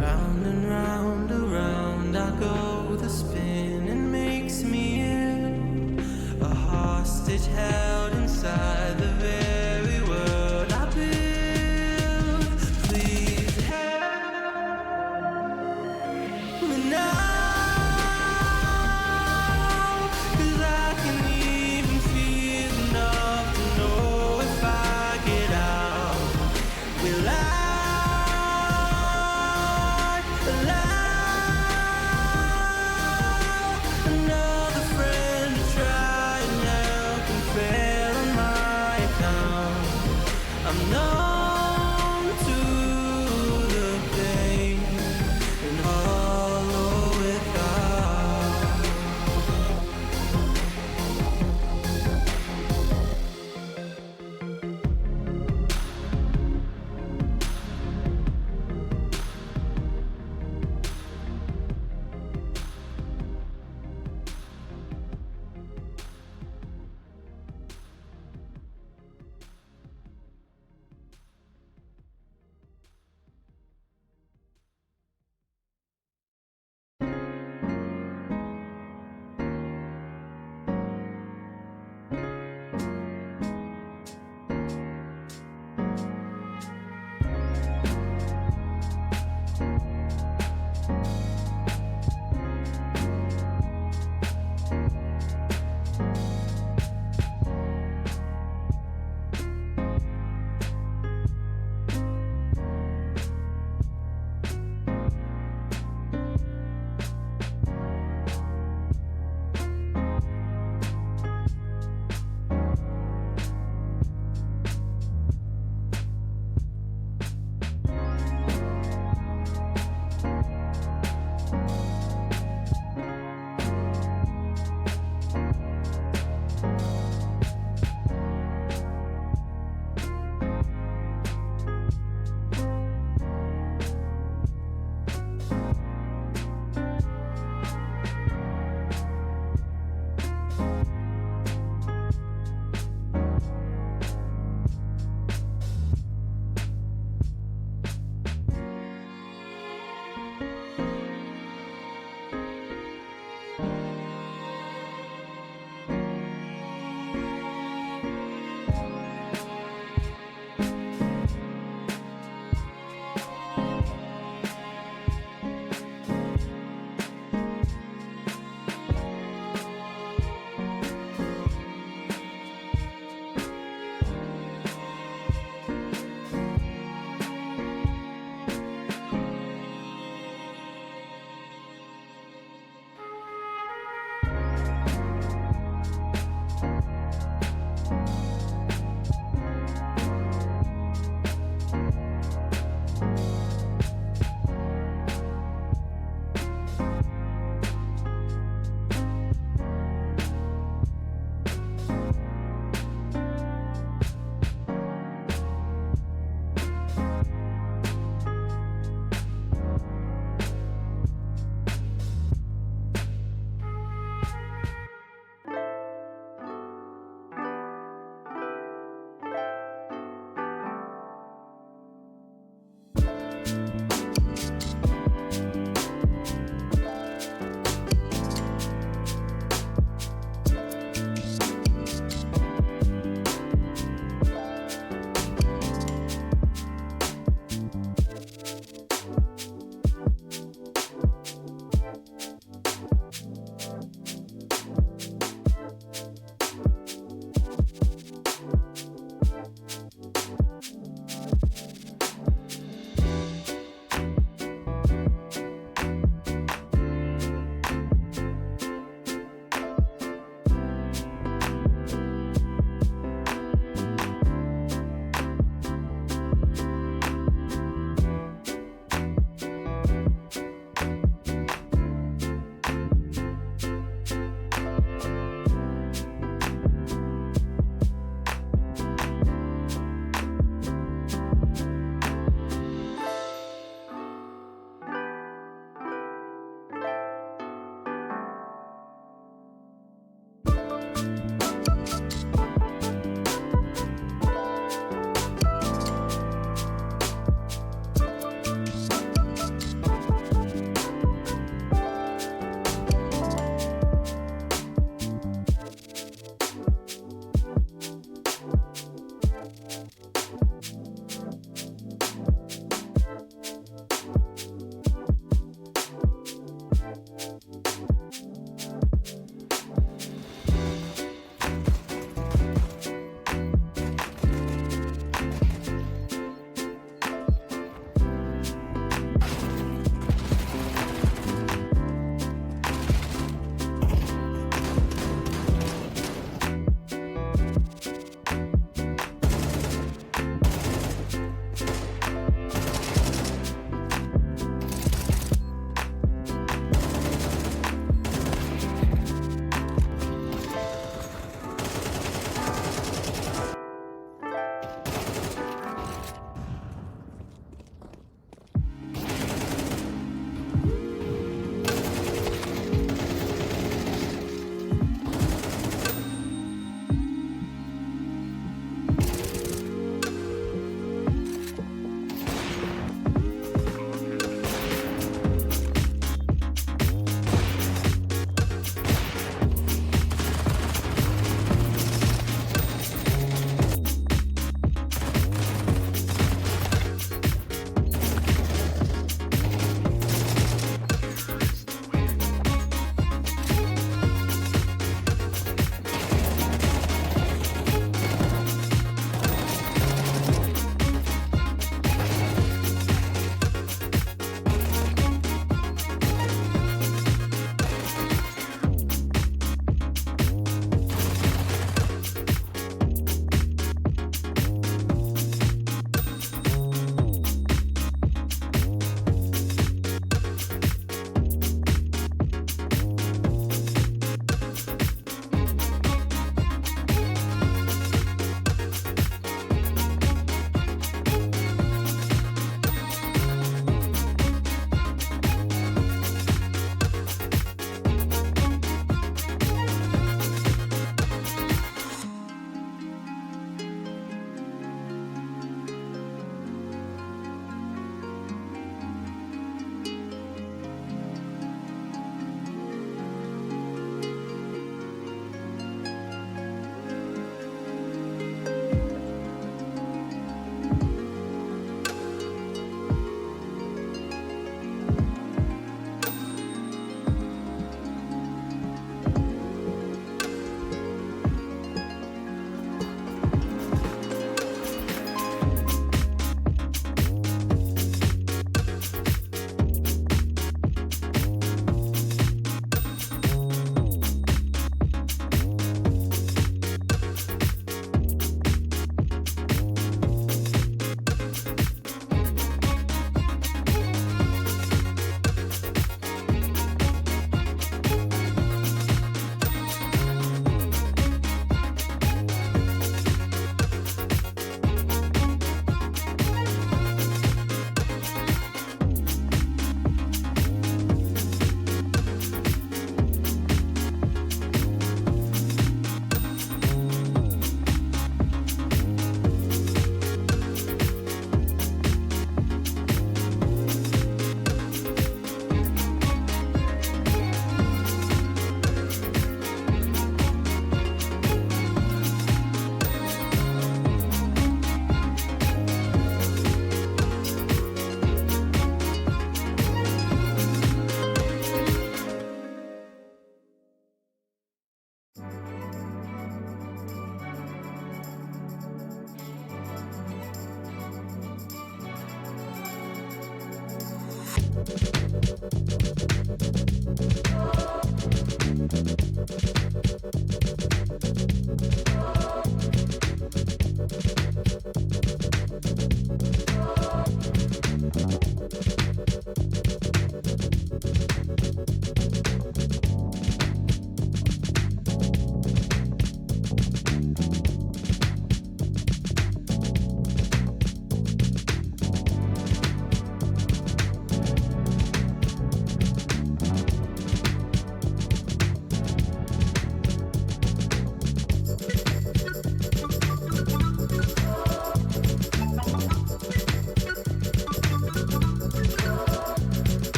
Round and round, around I go. The spinning makes me ill. A hostage held inside the very world I built. Please help me now, 'cause I can't even feel enough to know if I get out. Will I allow another friend to try and help and fail on my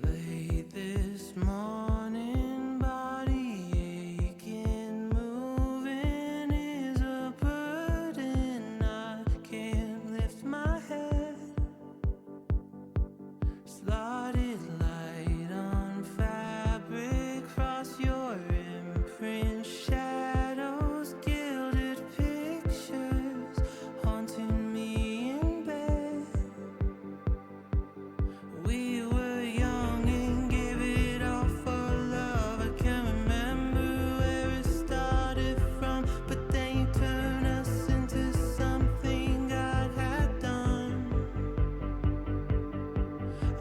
Late this morning, body aching, moving is a burden. I can't lift my head. Slotted light on fabric, cross your imprint, shadows, gilded pictures haunting me in bed. We were young and gave it all for love. I can't remember where it started from, but then you turned us into something God had done.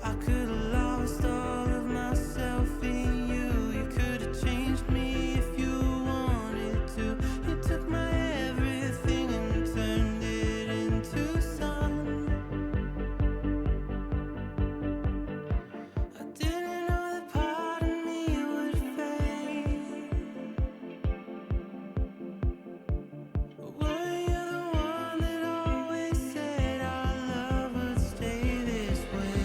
I could have lost all of myself in you. You could have changed me if you wanted to. You took my everything and turned it into sun. I didn't know that part of me would fade. But were you the one that always said our love would stay this way?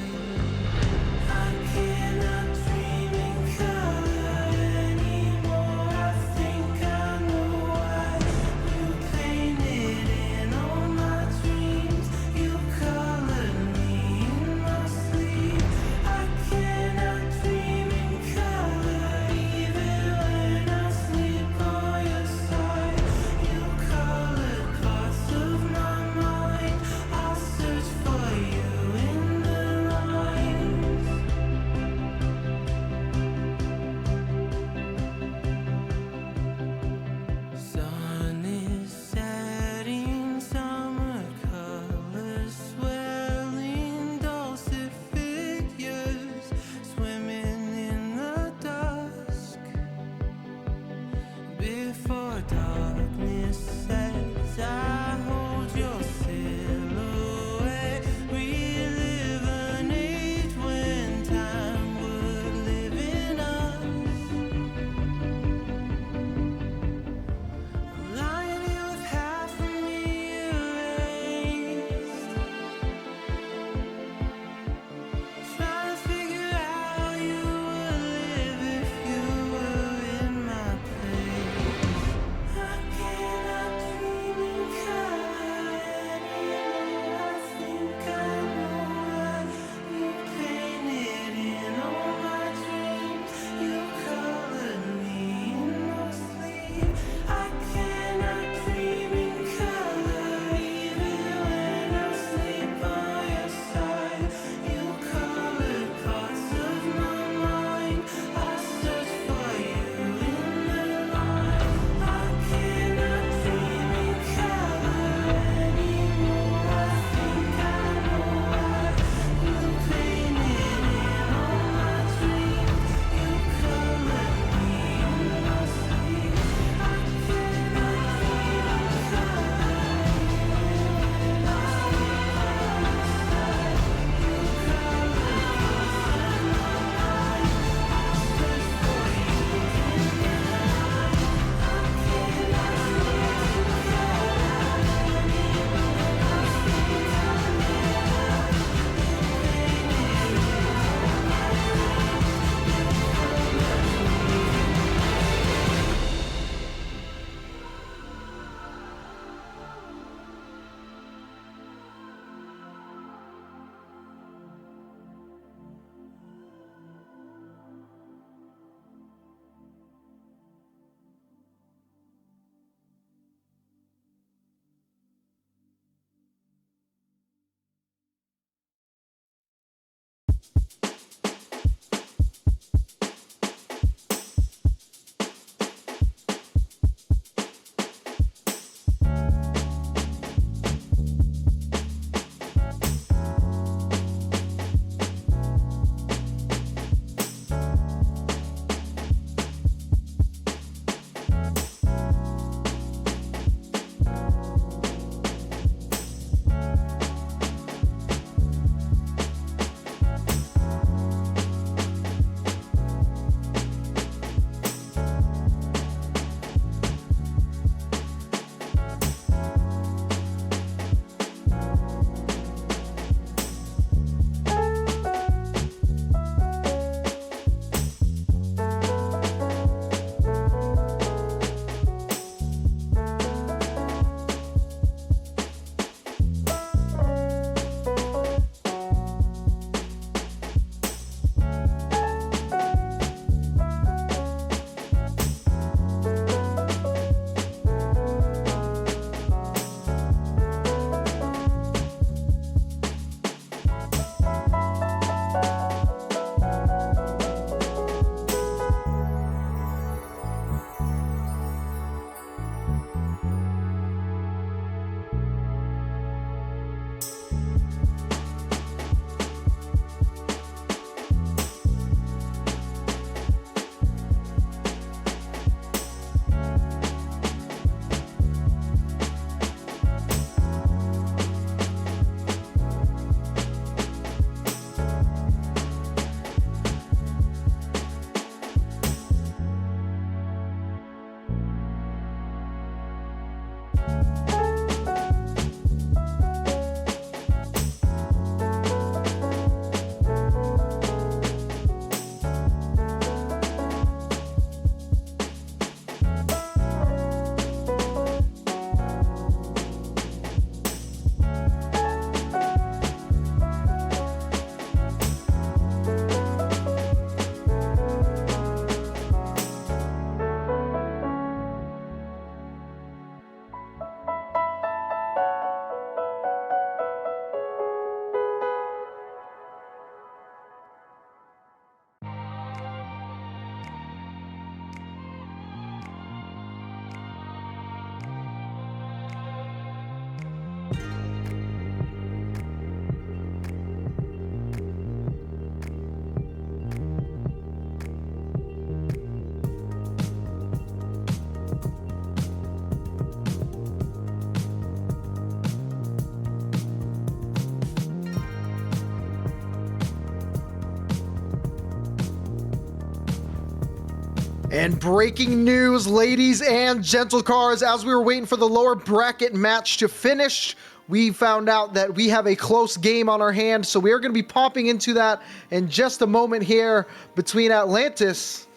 And breaking news, ladies and gentle cars, as we were waiting for the lower bracket match to finish, we found out that we have a close game on our hands, so we are going to be popping into that in just a moment here between Atlantis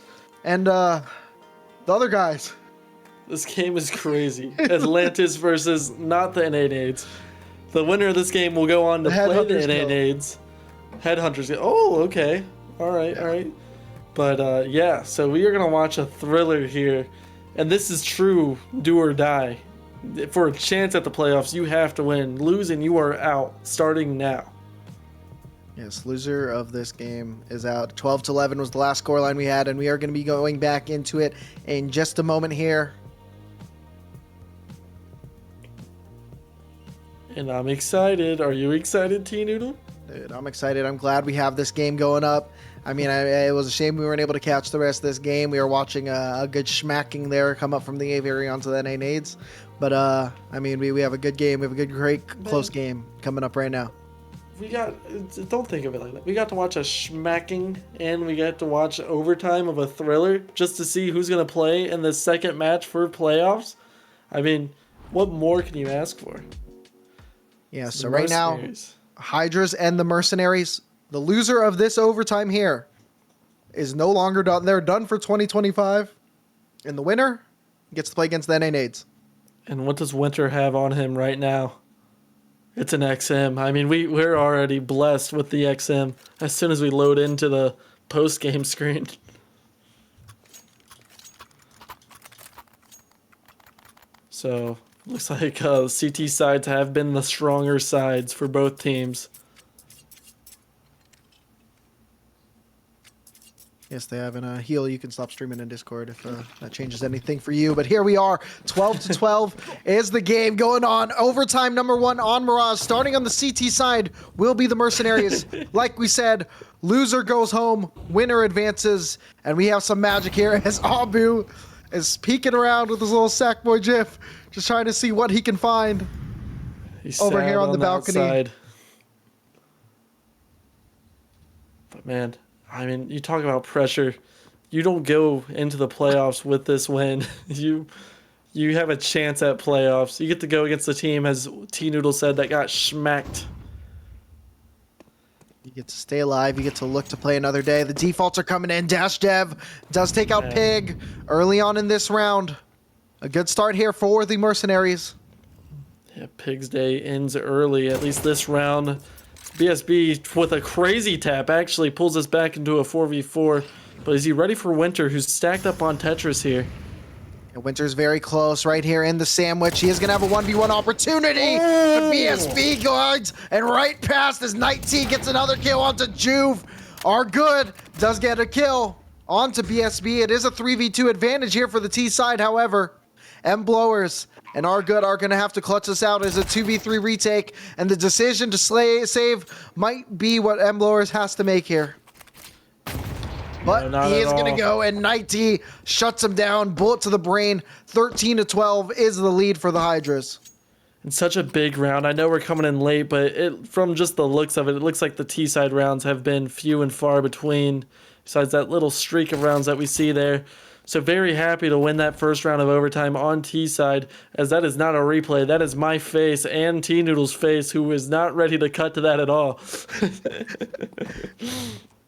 and the other guys. This game is crazy. Atlantis versus not the NA Nades. The winner of this game will go on to play the NA Nades. Headhunters. Oh, okay. All right. But yeah, so we are going to watch a thriller here. And this is true do or die. For a chance at the playoffs, you have to win. Lose and you are out, starting now. Yes, loser of this game is out. 12-11 was the last scoreline we had, and we are going to be going back into it in just a moment here. And I'm excited. Are you excited, T-Noodle? Dude, I'm excited. I'm glad we have this game going up. I mean, it was a shame we weren't able to catch the rest of this game. We were watching a good schmacking there come up from the AVI onto the NA Nades. But, I mean, we have a good game. We have a great, close game coming up right now. Don't think of it like that. We got to watch a schmacking and we got to watch overtime of a thriller just to see who's going to play in the second match for playoffs. I mean, what more can you ask for? Yeah, so right now, Hydras and the Mercenaries, the loser of this overtime here is no longer done. They're done for 2025. And the winner gets to play against the NA Nades. And what does Winter have on him right now? It's an XM. I mean, we're already blessed with the XM as soon as we load into the post-game screen. So, looks like CT sides have been the stronger sides for both teams. Yes, they have. And Heal, you can stop streaming in Discord if that changes anything for you. But here we are, 12-12 is the game going on. Overtime number 1 on Mirage. Starting on the CT side will be the Mercenaries. Like we said, loser goes home, winner advances. And we have some magic here as Abu is peeking around with his little Sackboy GIF, just trying to see what he can find. He's over here on the balcony. Outside. But man, I mean, you talk about pressure. You don't go into the playoffs with this win. You have a chance at playoffs. You get to go against the team, as T-Noodle said, that got schmacked. You get to stay alive. You get to look to play another day. The defaults are coming in. Dash Dev does take out Pig early on in this round. A good start here for the Mercenaries. Yeah, Pig's day ends early, at least this round. BSB, with a crazy tap, actually pulls us back into a 4v4. But is he ready for Winter, who's stacked up on Tetris here? And Winter's very close right here in the sandwich. He is going to have a 1v1 opportunity. But BSB guards and right past as Night T gets another kill onto Juve. Are good. Does get a kill onto BSB. It is a 3v2 advantage here for the T side, however. M Blowers and Are Good are going to have to clutch this out as a 2v3 retake, and the decision to save might be what M Blowers has to make here. But no, he is going to go, and Night T shuts him down. Bullet to the brain. 13-12 is the lead for the Hydras. It's such a big round. I know we're coming in late, but from just the looks of it, it looks like the T-side rounds have been few and far between, besides that little streak of rounds that we see there. So very happy to win that first round of overtime on T-side, as that is not a replay. That is my face and T-Noodle's face, who is not ready to cut to that at all.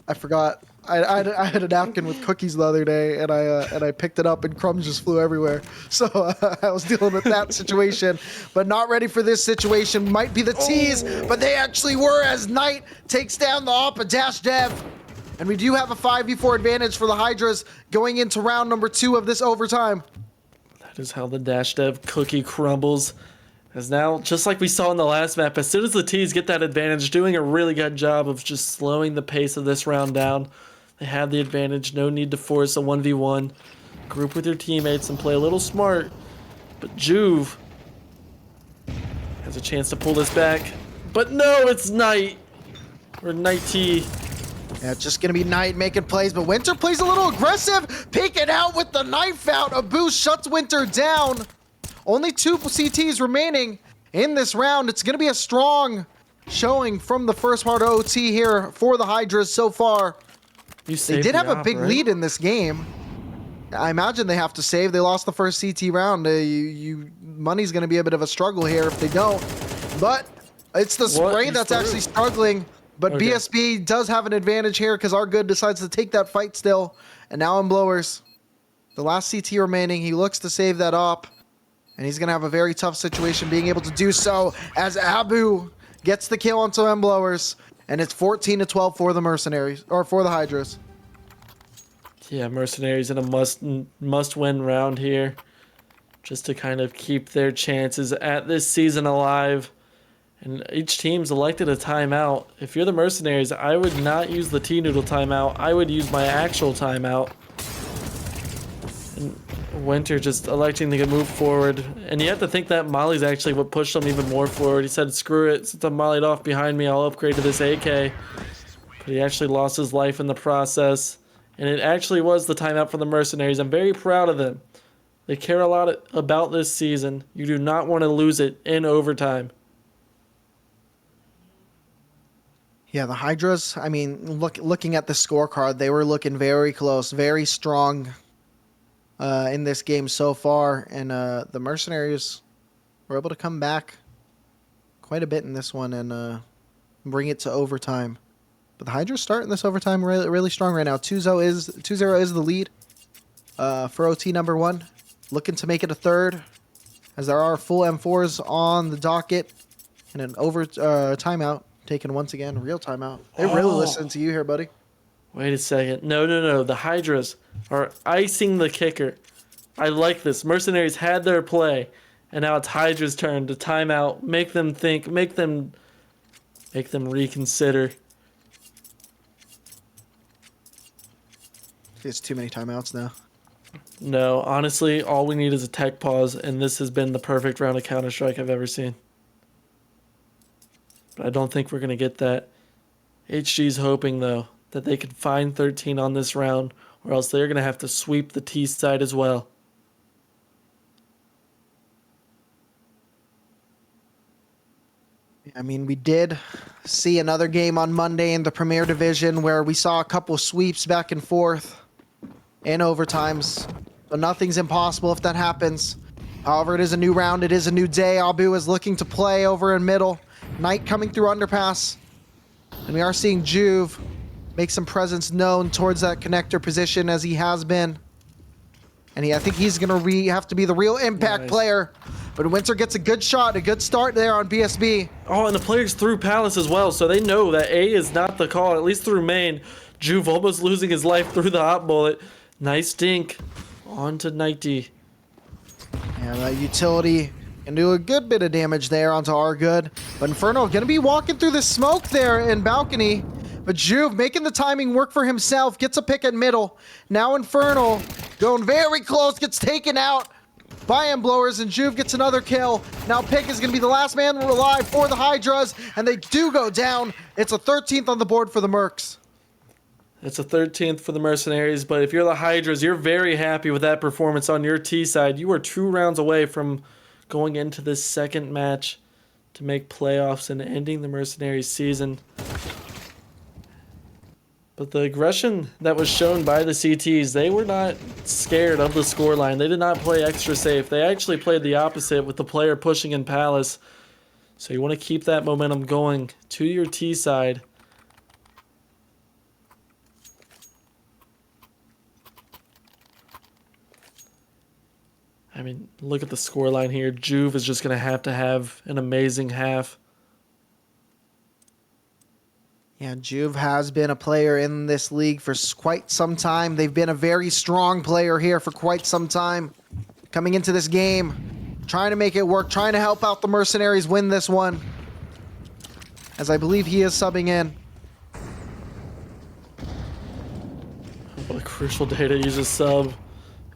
I forgot. I had a napkin with cookies the other day, and I picked it up, and crumbs just flew everywhere. So I was dealing with that situation, but not ready for this situation. Might be the T's, but they actually were, as Knight takes down the Oppa Dash Dev. And we do have a 5v4 advantage for the Hydras going into round number 2 of this overtime. That is how the Dash Dev cookie crumbles. As now, just like we saw in the last map, as soon as the T's get that advantage, doing a really good job of just slowing the pace of this round down. They have the advantage, no need to force a 1v1. Group with your teammates and play a little smart. But Juve has a chance to pull this back. But no, it's Knight. Or Night T. Yeah, it's just going to be Knight making plays, but Winter plays a little aggressive. Peeking out with the knife out. Abu shuts Winter down. Only 2 CTs remaining in this round. It's going to be a strong showing from the first part of OT here for the Hydras so far. They did have a big lead in this game. I imagine they have to save. They lost the first CT round. Money's going to be a bit of a struggle here if they don't. But it's the spray that's actually struggling. But Okay. BSB does have an advantage here because Our Good decides to take that fight still. And now in blowers, the last CT remaining, he looks to save that up. And he's going to have a very tough situation being able to do so as Abu gets the kill onto M blowers. And it's 14-12 for the Mercenaries, or for the Hydras. Yeah, Mercenaries in a must-win round here, just to kind of keep their chances at this season alive. And each team's elected a timeout. If you're the Mercenaries, I would not use the T-Noodle timeout. I would use my actual timeout. And Winter just electing to move forward. And you have to think that Molly's actually what pushed him even more forward. He said, screw it, since I'm mollied off behind me, I'll upgrade to this AK. But he actually lost his life in the process. And it actually was the timeout for the Mercenaries. I'm very proud of them. They care a lot about this season. You do not want to lose it in overtime. Yeah, the Hydras, I mean, looking at the scorecard, they were looking very close, very strong in this game so far. And the Mercenaries were able to come back quite a bit in this one and bring it to overtime. But the Hydras starting this overtime really, really strong right now. 2-0 is the lead for OT number 1. Looking to make it a third as there are full M4s on the docket. And an timeout taken once again. Real timeout. They really listen to you here, buddy. Wait a second. No. The Hydras are icing the kicker. I like this. Mercenaries had their play. And now it's Hydra's turn to timeout. Make them think. Make them reconsider. It's too many timeouts now. No, honestly, all we need is a tech pause, and this has been the perfect round of Counter-Strike I've ever seen. But I don't think we're going to get that. HG's hoping, though, that they could find 13 on this round, or else they're going to have to sweep the T side as well. I mean, we did see another game on Monday in the Premier Division where we saw a couple sweeps back and forth in overtimes. So nothing's impossible if that happens. However, it is a new round. It is a new day. Abu is looking to play over in middle. Knight coming through underpass. And we are seeing Juve make some presence known towards that connector position as he has been. And I think he's going to have to be the real impact player. But Winter gets a good shot, a good start there on BSB. Oh, and the players through Palace as well, so they know that A is not the call, at least through main. Juve almost losing his life through the hot bullet. Nice dink. On to Nighty. Yeah, that utility can do a good bit of damage there onto Our Good. But Inferno going to be walking through the smoke there in balcony. But Juve making the timing work for himself. Gets a pick at middle. Now Infernal going very close. Gets taken out by M-Blowers. And Juve gets another kill. Now Pick is going to be the last man alive for the Hydras. And they do go down. It's a 13th on the board for the Mercs. It's a 13th for the Mercenaries, but if you're the Hydras, you're very happy with that performance on your T side. You are 2 rounds away from going into this second match to make playoffs and ending the Mercenaries season. But the aggression that was shown by the CTs, they were not scared of the scoreline. They did not play extra safe. They actually played the opposite with the player pushing in Palace. So you want to keep that momentum going to your T side. I mean, look at the scoreline here. Juve is just going to have an amazing half. Yeah, Juve has been a player in this league for quite some time. They've been a very strong player here for quite some time. Coming into this game, trying to make it work, trying to help out the Mercenaries win this one. As I believe he is subbing in. What a crucial day to use a sub.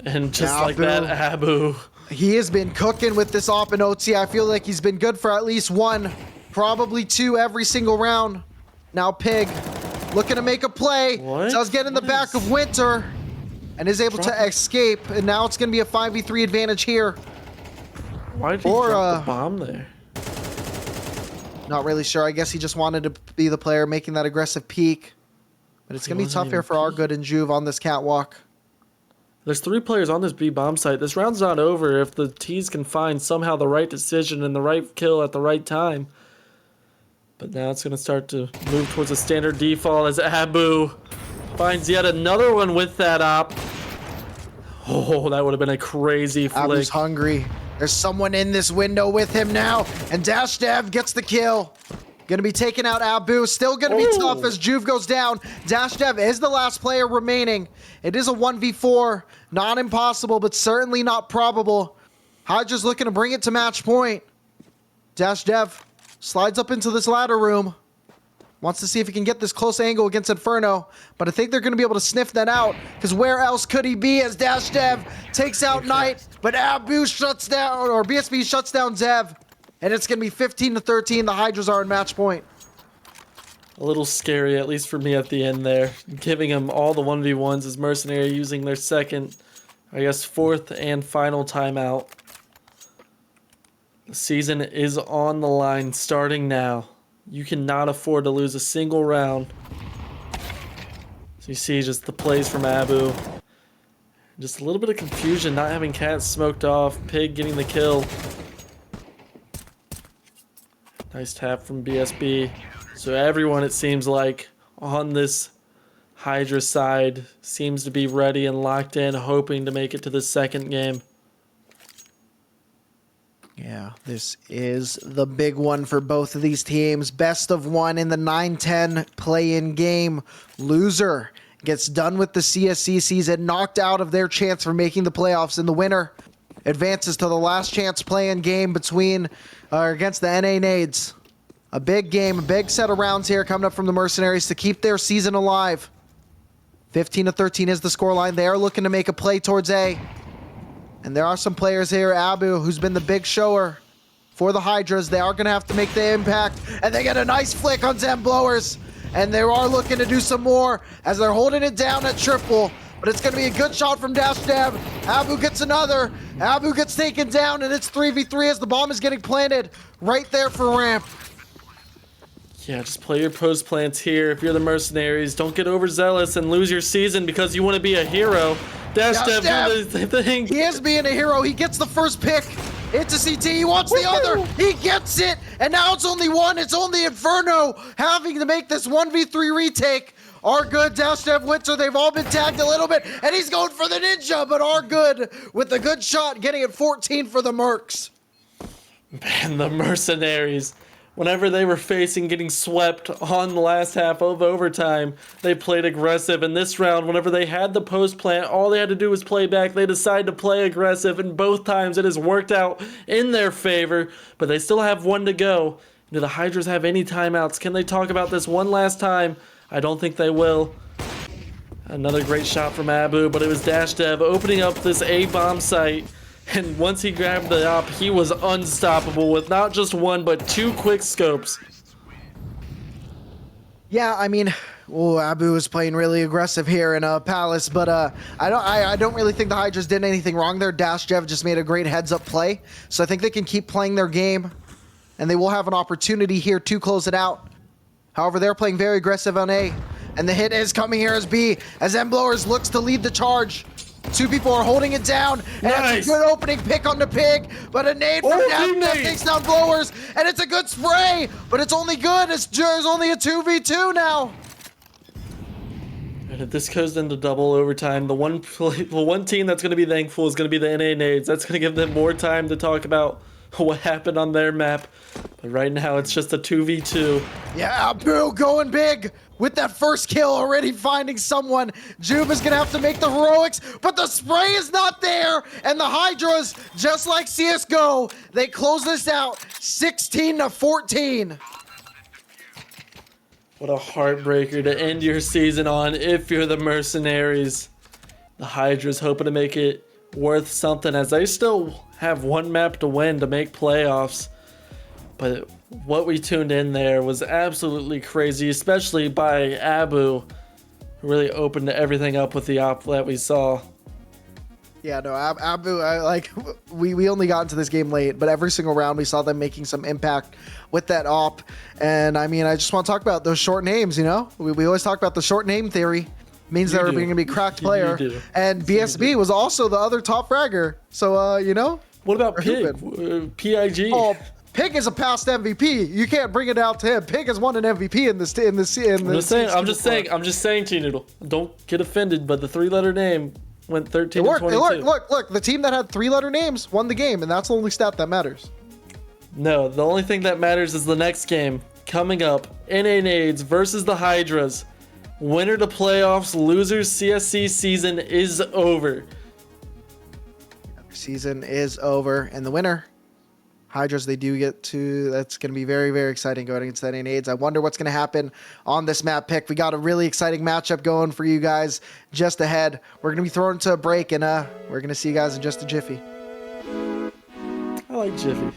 And just Abu. like that, Abu. He has been cooking with this op and OT. I feel like he's been good for at least 1, probably 2 every single round. Now Pig looking to make a play. What? Does get in the back of Winter and is able to escape. And now it's going to be a 5v3 advantage here. Why did he drop the bomb there? Not really sure. I guess he just wanted to be the player making that aggressive peek. But it's going to be tough here for Our Good and Juve on this catwalk. There's 3 players on this B bomb site. This round's not over if the T's can find somehow the right decision and the right kill at the right time. But now it's going to start to move towards a standard default as Abu finds yet another one with that op. Oh, that would have been a crazy flick. Abu's hungry. There's someone in this window with him now, and Dash Dev gets the kill. Gonna be taking out Abu. Still gonna be tough as Juve goes down. Dash Dev is the last player remaining. It is a 1v4. Not impossible, but certainly not probable. Hydra's looking to bring it to match point. Dash Dev slides up into this ladder room. Wants to see if he can get this close angle against Inferno. But I think they're going to be able to sniff that out. Because where else could he be as Dash Dev takes out Knight. But Abu shuts down, or BSB shuts down Zev. And it's going to be 15-13. The Hydras are in match point. A little scary, at least for me at the end there. Giving him all the 1v1s as Mercenary using their second, I guess, 4th and final timeout. The season is on the line starting now. You cannot afford to lose a single round. So you see just the plays from Abu. Just a little bit of confusion, not having Cat smoked off. Pig getting the kill. Nice tap from BSB. So everyone, it seems like, on this Hydra side seems to be ready and locked in, hoping to make it to the second game. Yeah, this is the big one for both of these teams. Best of 1 in the 9-10 play-in game. Loser gets done with the CSC season, knocked out of their chance for making the playoffs, and the winner advances to the last chance play-in game between against the NA Nades. A big game, a big set of rounds here coming up from the Mercenaries to keep their season alive. 15-13 is the scoreline. They are looking to make a play towards A. And there are some players here, Abu, who's been the big shower for the Hydras. They are going to have to make the impact. And they get a nice flick on Zen Blowers. And they are looking to do some more as they're holding it down at triple. But it's going to be a good shot from Dash Dev. Abu gets another. Abu gets taken down, and it's 3v3 as the bomb is getting planted right there for ramp. Yeah, just play your post plants here. If you're the Mercenaries, don't get overzealous and lose your season because you want to be a hero. Dash Dev do the same thing. He is being a hero. He gets the first pick. It's a CT. He wants the other. He gets it. And now it's only one. It's only Inferno having to make this 1v3 retake. Are good, Dash Dev, Winter, they've all been tagged a little bit. And he's going for the ninja, but are good with a good shot, getting it 14 for the Mercs. Man, the Mercenaries. Whenever they were facing getting swept on the last half of overtime, they played aggressive. In this round, whenever they had the post plant, all they had to do was play back. They decided to play aggressive, and both times it has worked out in their favor. But they still have one to go. Do the Hydras have any timeouts? Can they talk about this one last time? I don't think they will. Another great shot from Abu, but it was Dash Dev opening up this A-bomb site. And once he grabbed the op, he was unstoppable with not just one, but 2 quick scopes. Yeah, I mean, Abu is playing really aggressive here in Palace, but I don't really think the Hydras did anything wrong there. Dash Dev just made a great heads-up play, so I think they can keep playing their game, and they will have an opportunity here to close it out. However, they're playing very aggressive on A, and the hit is coming here as B, as M-Blowers looks to lead the charge. 2 people are holding it down, and it's a good opening pick on the Pig, but a nade from Dash Dev takes down Blowers, and it's a good spray, but it's only good. It's only a 2v2 now. And if this goes into double overtime, the one team that's going to be thankful is going to be the NA Nades. That's going to give them more time to talk about what happened on their map. But right now, it's just a 2v2. Yeah, Abu going big with that first kill, already finding someone. Juve is going to have to make the heroics, but the spray is not there. And the Hydras, just like CSGO, they close this out 16-14. What a heartbreaker to end your season on if you're the Mercenaries. The Hydras hoping to make it worth something as they still have one map to win to make playoffs. But what we tuned in there was absolutely crazy, especially by Abu, who really opened everything up with the op that we saw. Yeah, no, Abu, we only got into this game late, but every single round we saw them making some impact with that op. And I mean, I just want to talk about those short names, you know? We always talk about the short name theory. means You they're do. going to be cracked You player. do. And BSB was also the other top fragger. So, you know. What about Or Pig? PIG. Oh, Pig is a past MVP. You can't bring it out to him. Pig has won an MVP in this. I'm just saying, T Noodle. Don't get offended, but the 3-letter name went 13 It to worked. 22. Look. The team that had 3-letter names won the game, and that's the only stat that matters. No, the only thing that matters is the next game coming up. NA Nades versus the Hydras. Winner to playoffs, losers CSC season is over. Season is over, and the winner, Hydras, they do get to. That's going to be very, very exciting going against that NAs. I wonder what's going to happen on this map pick. We got a really exciting matchup going for you guys just ahead. We're going to be thrown into a break, and we're going to see you guys in just a jiffy. I like Jiffy.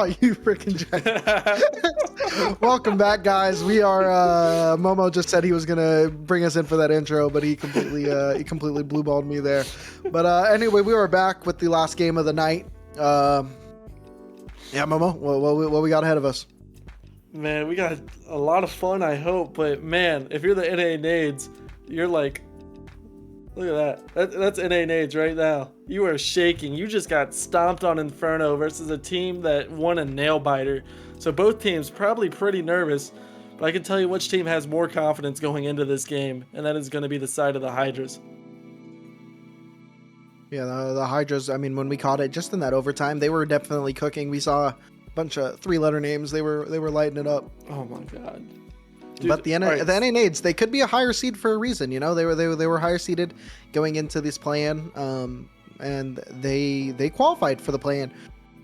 Oh, you freaking jack. Welcome back, guys. We are Momo just said he was gonna bring us in for that intro, but he completely blue balled me there. But anyway, we are back with the last game of the night. Yeah, Momo, what we got ahead of us? Man, we got a lot of fun, I hope. But man, if you're the NA Nades, you're like, look at that. That's NA Nades right now. You are shaking. You just got stomped on Inferno versus a team that won a nail biter. So both teams probably pretty nervous. But I can tell you which team has more confidence going into this game, and that is going to be the side of the Hydras. Yeah, the Hydras, I mean, when we caught it just in that overtime, they were definitely cooking. We saw a bunch of three-letter names. They were lighting it up. Oh my god. Dude, but the NA Nades, they could be a higher seed for a reason, you know. They were higher seeded going into this play-in, and they qualified for the play-in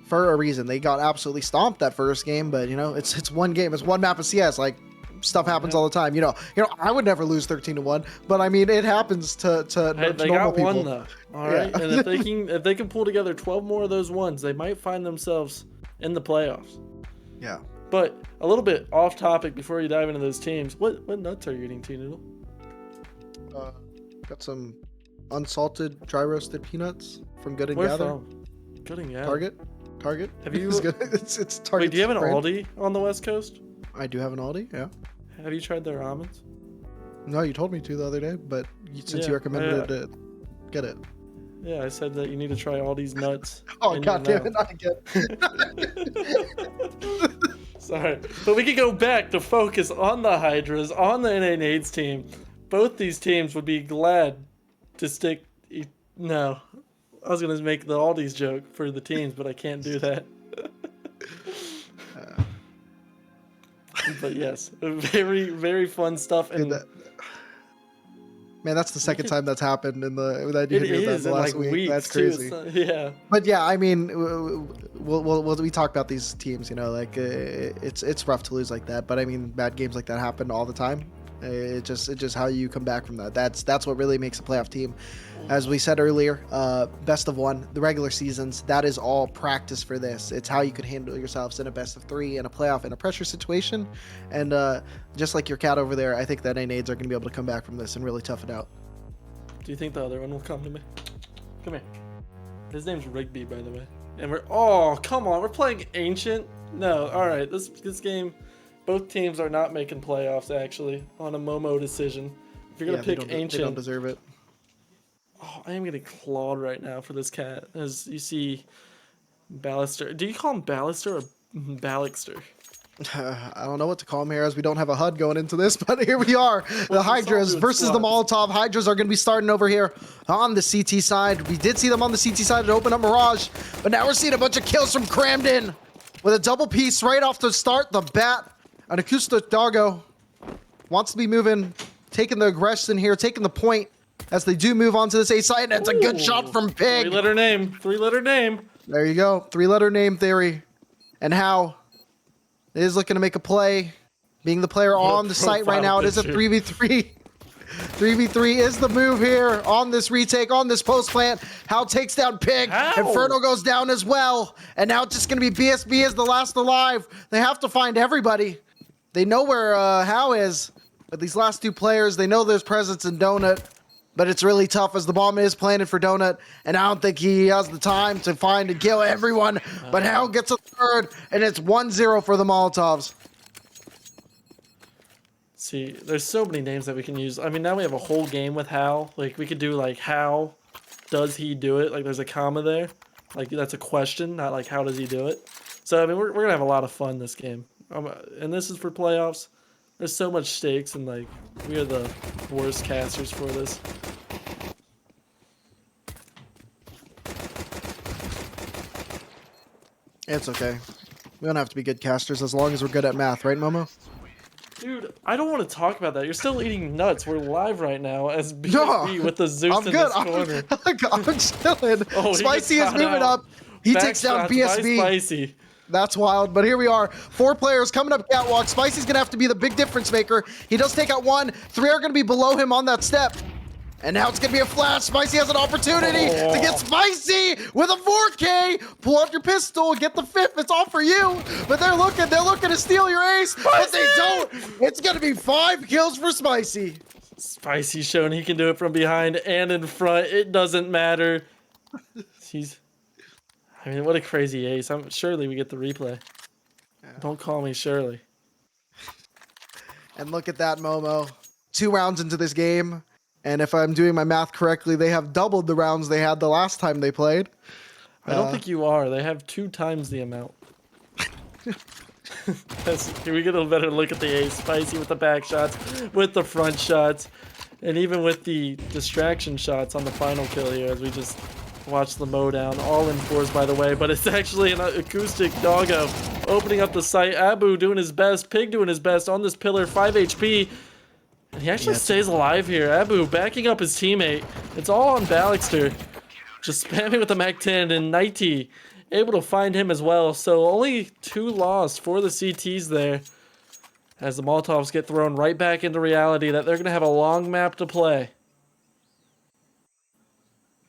for a reason. They got absolutely stomped that first game, but you know, it's one game, it's one map of CS. Like, stuff happens all the time. You know, I would never lose 13-1, but I mean, it happens to they normal got people. one though. All right, Yeah. and if they can pull together 12 more of those ones, they might find themselves in the playoffs. Yeah. But a little bit off topic before you dive into those teams. What nuts are you eating, T-Noodle? Got some unsalted, dry roasted peanuts from Good and Where Gather. from? Good and Gather. Target. Have you? It's good. It's Target. Wait, do you have an brand. Aldi on the West Coast? I do have an Aldi. Yeah. Have you tried their almonds? No, you told me to the other day, but since Yeah, you recommended it, get it. Yeah, I said that you need to try all these nuts. Oh in god your damn it! mouth. Not again. Sorry, but we could go back to focus on the Hydras, on the NA Nades team. Both these teams would be glad to stick. No, I was gonna make the Aldi's joke for the teams, but I can't do that. But yes, very, very fun stuff. And man, that's the second time that's happened in the that it you hear is that in last like week. weeks That's too. crazy. Yeah. But yeah, I mean, we talk about these teams, you know, like it's rough to lose like that. But I mean, bad games like that happen all the time. It's just how you come back from that. That's what really makes a playoff team. As we said earlier, best of one, the regular seasons, that is all practice for this. It's how you could handle yourselves in a best of three, in a playoff, in a pressure situation. And just like your cat over there, I think that Nades are going to be able to come back from this and really tough it out. Do you think the other one will come to me? Come here. His name's Rigby, by the way. And oh, come on, we're playing Ancient? No, alright, this game, both teams are not making playoffs, actually, on a Momo decision. If you're going to pick Ancient... They don't deserve it. Oh, I am getting clawed right now for this cat. As you see, Ballister. Do you call him Ballister or Ballister? I don't know what to call them here as we don't have a HUD going into this, but here we are. The Hydras versus the Molotov. Hydras are going to be starting over here on the CT side. We did see them on the CT side to open up Mirage, but now we're seeing a bunch of kills from Cramden with a double piece right off the start. The Bat and Acoustic Doggo wants to be moving, taking the aggression here, taking the point as they do move on to this A side. And it's a good shot from Pig. Three-letter name. There you go. Three-letter name theory. And how is looking to make a play. Being the player on the site right now, it is a 3v3. 3v3 is the move here on this retake, on this post plant. How takes down Pig. How? Inferno goes down as well. And now it's just going to be BSB as the last alive. They have to find everybody. They know where How is. But these last two players, they know there's presence in Donut. But it's really tough as the bomb is planted for Donut, and I don't think he has the time to find and kill everyone. But Hal gets a third, and it's 1-0 for the Molotovs. See, there's so many names that we can use. I mean, now we have a whole game with Hal. Like, we could do, like, how does he do it? Like, there's a comma there. Like, that's a question, not like, how does he do it? So, I mean, we're going to have a lot of fun this game. And this is for playoffs. There's so much stakes, and, like, we are the worst casters for this. It's okay. We don't have to be good casters as long as we're good at math, right, Momo? Dude, I don't want to talk about that. You're still eating nuts. We're live right now as BSB with the Zeus I'm in good. this corner. I'm chilling. Oh, Spicy is gets moving caught up. He Back takes down shots by BSB. Spicy. That's wild, but here we are. 4 players coming up catwalk. Spicy's gonna have to be the big difference maker. He does take out 1. 3 are gonna be below him on that step. And now it's gonna be a flash. Spicy has an opportunity to get Spicy with a 4K. Pull out your pistol, get the 5th. It's all for you. But they're looking to steal your ace, but they don't. It's gonna be 5 kills for Spicy. Spicy showing he can do it from behind and in front. It doesn't matter. I mean, what a crazy ace. Surely we get the replay. Yeah. Don't call me Shirley. And look at that, Momo. 2 rounds into this game. And if I'm doing my math correctly, they have doubled the rounds they had the last time they played. I don't think you are. They have 2 times the amount. Here we get a better look at the ace. Spicy with the back shots, with the front shots, and even with the distraction shots on the final kill here as we just watch the mow down. All in 4s, by the way, but it's actually an acoustic doggo opening up the site. Abu doing his best. Pig doing his best on this pillar. 5 HP. And he actually stays alive here. Abu backing up his teammate. It's all on Balixter. Just spamming with the Mac-10 and Nighty able to find him as well. So only 2 lost for the CTs there. As the Molotovs get thrown right back into reality that they're going to have a long map to play.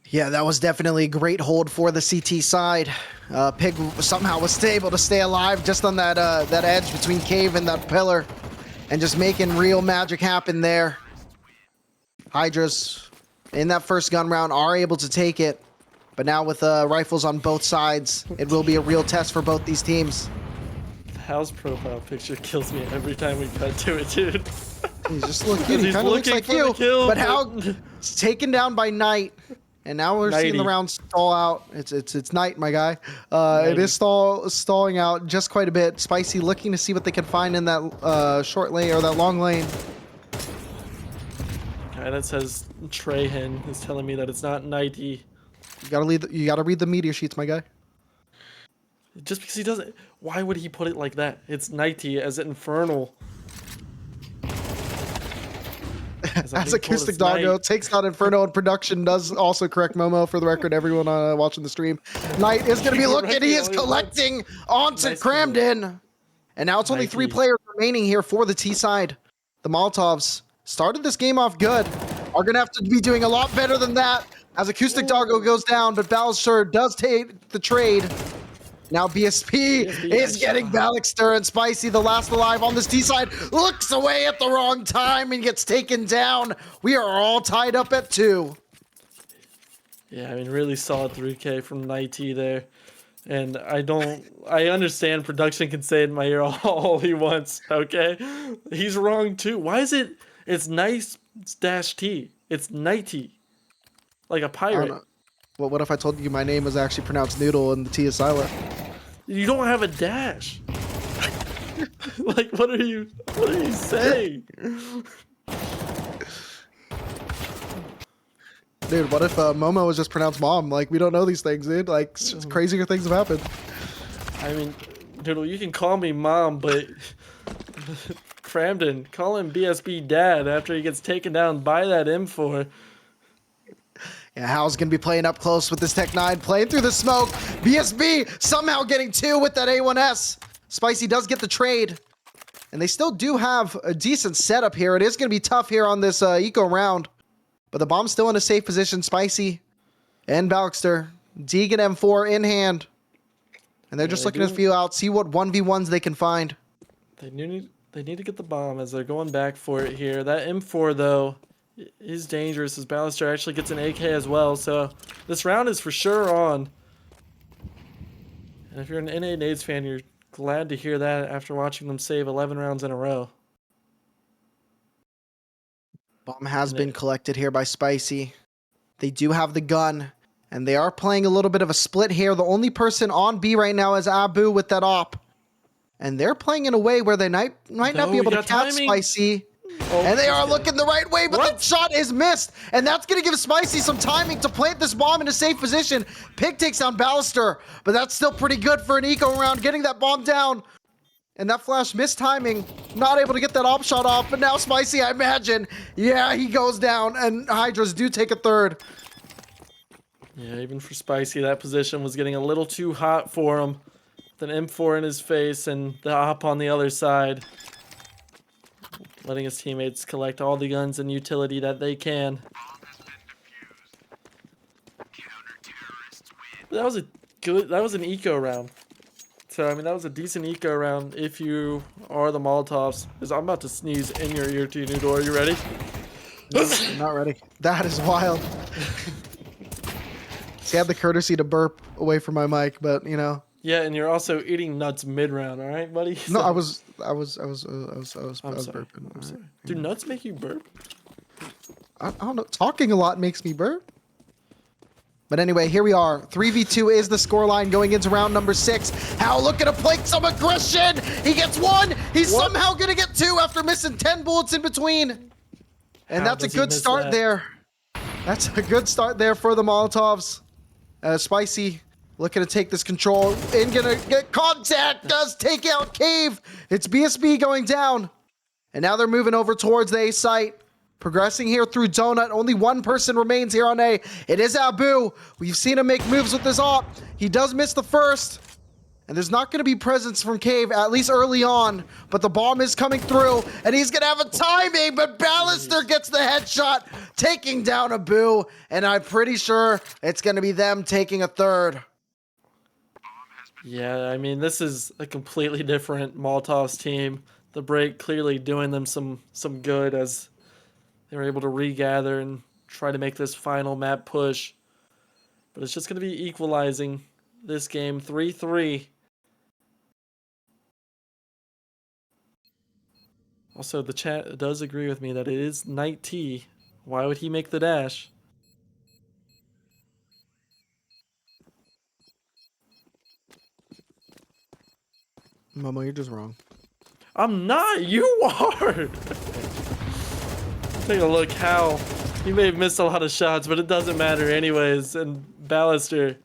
Yeah, that was definitely a great hold for the CT side. Pig somehow was able to stay alive just on that that edge between cave and that pillar. And just making real magic happen there. Hydras, in that first gun round, are able to take it. But now with rifles on both sides, it will be a real test for both these teams. The house profile picture kills me every time we cut to it, dude. He's just looking, he kind of looks like you. But how it's taken down by Knight. And now we're seeing the round stall out. It's Knight, my guy. It is stalling out just quite a bit. Spicy looking to see what they can find in that short lane or that long lane. Guy that says Treyhin is telling me that it's not Nighty. You gotta read the media sheets, my guy. Just because he doesn't, why would he put it like that? It's Nighty as infernal. As Acoustic Doggo takes out Inferno, and production does also correct Momo for the record, everyone watching the stream. Knight is going to be looking. He is collecting onto Cramden. And now it's only 3 players remaining here for the T side. The Molotovs started this game off good. Are going to have to be doing a lot better than that as Acoustic Doggo goes down, but Balixter does take the trade. Now BSP is getting Balixter, and Spicy, the last alive on this T side, looks away at the wrong time and gets taken down. We are all tied up at 2. Yeah, I mean, really solid 3K from Nighty there. And I understand production can say in my ear all he wants, okay? He's wrong too. Why is it's nice-T. It's Nighty. Like a pirate. Well, what if I told you my name was actually pronounced Noodle and the T is silent? You don't have a dash. Like, what are you saying? Dude, what if Momo was just pronounced Mom? Like, we don't know these things, dude. Like, crazier things have happened. I mean, Noodle, you can call me Mom, but Cramden, call him BSB Dad after he gets taken down by that M4. Yeah, Hal's going to be playing up close with this Tech 9, playing through the smoke. BSB somehow getting 2 with that A1S. Spicy does get the trade. And they still do have a decent setup here. It is going to be tough here on this eco round. But the bomb's still in a safe position. Spicy and Balixter. Deegan M4 in hand. And they're just looking to feel out, see what 1v1s they can find. They need to get the bomb as they're going back for it here. That M4, though, is dangerous as Ballister actually gets an AK as well. So this round is for sure on. And if you're an NA Nades fan, you're glad to hear that after watching them save 11 rounds in a row. Bomb has been collected here by Spicy. They do have the gun, and they are playing a little bit of a split here. The only person on B right now is Abu with that op. And they're playing in a way where they might not be able to catch Spicy. And they are looking the right way, but the shot is missed. And that's going to give Spicy some timing to plant this bomb in a safe position. Pig takes down Ballister, but that's still pretty good for an eco round, getting that bomb down. And that flash missed timing, not able to get that op shot off. But now Spicy, I imagine, yeah, he goes down, and Hydras do take a 3rd. Yeah, even for Spicy, that position was getting a little too hot for him. With an M4 in his face and the op on the other side. Letting his teammates collect all the guns and utility that they can. was a good. That was an eco round. So I mean, that was a decent eco round if you are the Molotovs. Because I'm about to sneeze in your ear, T Noodle. Are you ready? I'm not ready. That is wild. See, I had the courtesy to burp away from my mic, but you know. Yeah, and you're also eating nuts mid-round. All right, buddy. No, So- I was sorry. burping. I'm sorry. Do nuts make you burp? I don't know. Talking a lot makes me burp. But anyway, here we are. 3v2 is the scoreline going into round number 6. Hal looking to play some aggression. He gets 1. He's What? somehow going to get 2 after missing 10 bullets in between. And How that's a does he good miss start that? there. That's a good start there for the Molotovs. Spicy looking to take this control. And going to get contact. Does take out Cave. It's BSB going down. And now they're moving over towards the A site. Progressing here through Donut. Only one person remains here on A. It is Abu. We've seen him make moves with this op. He does miss the first. And there's not going to be presence from Cave, at least early on. But the bomb is coming through. And he's going to have a timing. But Ballister gets the headshot, taking down Abu. And I'm pretty sure it's going to be them taking a third. Yeah, I mean, this is a completely different Molotovs team. The break clearly doing them some good as they were able to regather and try to make this final map push. But it's just going to be equalizing this game 3-3. Also, the chat does agree with me that it is Night T. Why would he make the dash? Momo, you're just wrong. I'm not. You are. Take a look how he may have missed a lot of shots, but it doesn't matter anyways. And Ballister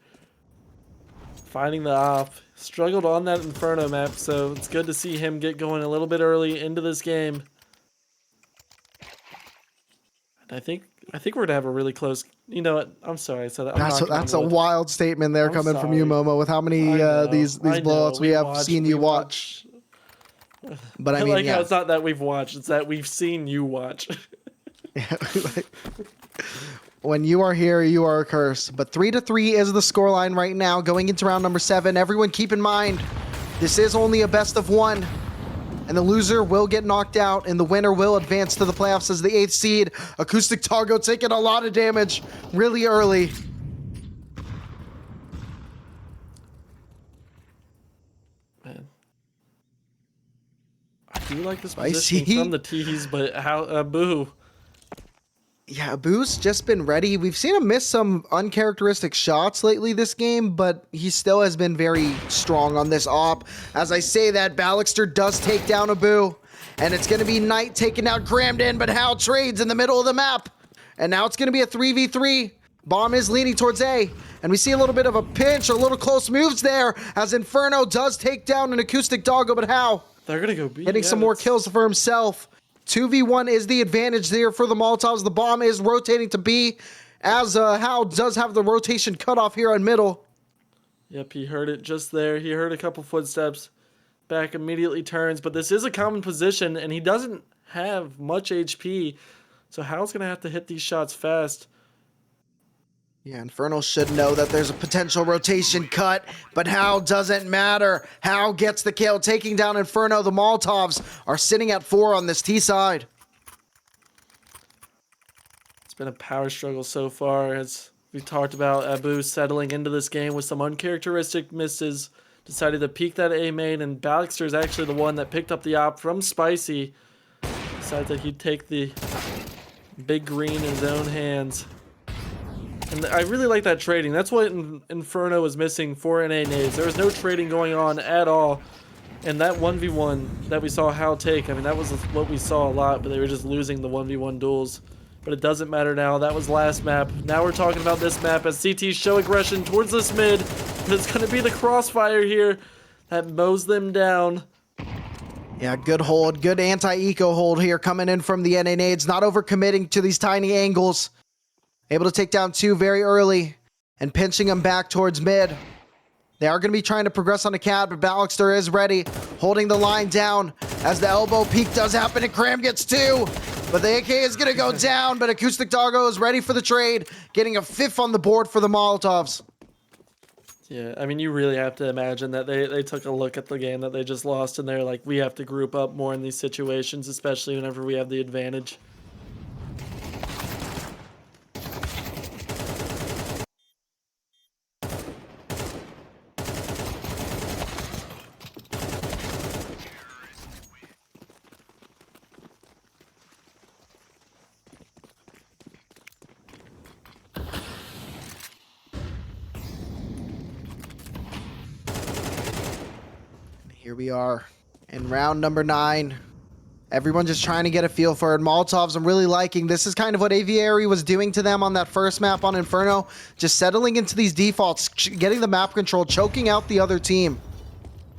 finding the op. Struggled on that Inferno map, so it's good to see him get going a little bit early into this game. And I think we're gonna have a really close. You know what? I'm sorry I said that. That's a wild statement there I'm coming from you, sorry. Momo, with how many these I know, blowouts we have seen you we watch. But I I mean, like yeah. how it's not that we've watched; it's that we've seen you watch. When you are here, you are a curse. But 3-3 is the scoreline right now, going into round number 7. Everyone keep in mind, this is only a best of 1. And the loser will get knocked out, and the winner will advance to the playoffs as the 8th seed. Acoustic Targo taking a lot of damage really early. Man. I do like this Spicy. positioning from the T's, but how boo. Yeah, Abu's just been ready. We've seen him miss some uncharacteristic shots lately this game, but he still has been very strong on this op. As I say that, Ballister does take down Abu, and it's going to be Knight taking out Gramden, but Hal trades in the middle of the map. And now it's going to be a 3v3. Bomb is leaning towards A, and we see a little bit of a pinch, a little close moves there, as Inferno does take down an Acoustic Doggo, but Hal They're gonna go B. getting some more kills for himself. 2v1 is the advantage there for the Molotovs. The bomb is rotating to B, as Hal does have the rotation cut off here on middle. Yep, he heard it just there. He heard a couple footsteps. Back immediately turns, but this is a common position, and he doesn't have much HP, so Hal's gonna have to hit these shots fast. Yeah, Inferno should know that there's a potential rotation cut, but Hal doesn't matter. Hal gets the kill, taking down Inferno. The Molotovs are sitting at 4 on this T side. It's been a power struggle so far, as we talked about. Abu settling into this game with some uncharacteristic misses. Decided to peek that A main, and Ballister is actually the one that picked up the op from Spicy. Decided that he'd take the big green in his own hands. And I really like that trading. That's what Inferno was missing for NA nades. There was no trading going on at all. And that 1v1 that we saw Hal take, I mean, that was what we saw a lot, but they were just losing the 1v1 duels. But it doesn't matter now. That was last map. Now we're talking about this map as CT show aggression towards this mid. But it's going to be the crossfire here that mows them down. Yeah, good hold, good anti-eco hold here coming in from the NA nades. Not overcommitting to these tiny angles. Able to take down 2 very early and pinching them back towards mid. They are going to be trying to progress on the cat, but Ballister is ready, holding the line down as the elbow peek does happen and Cram gets 2. But the AK is going to go down, but Acoustic Doggo is ready for the trade, getting a 5th on the board for the Molotovs. Yeah, I mean, you really have to imagine that they took a look at the game that they just lost, and they're like, we have to group up more in these situations, especially whenever we have the advantage. Here we are in round number 9. Everyone just trying to get a feel for it. Molotovs, I'm really liking. This is kind of what AVI was doing to them on that first map on Inferno. Just settling into these defaults, getting the map control, choking out the other team.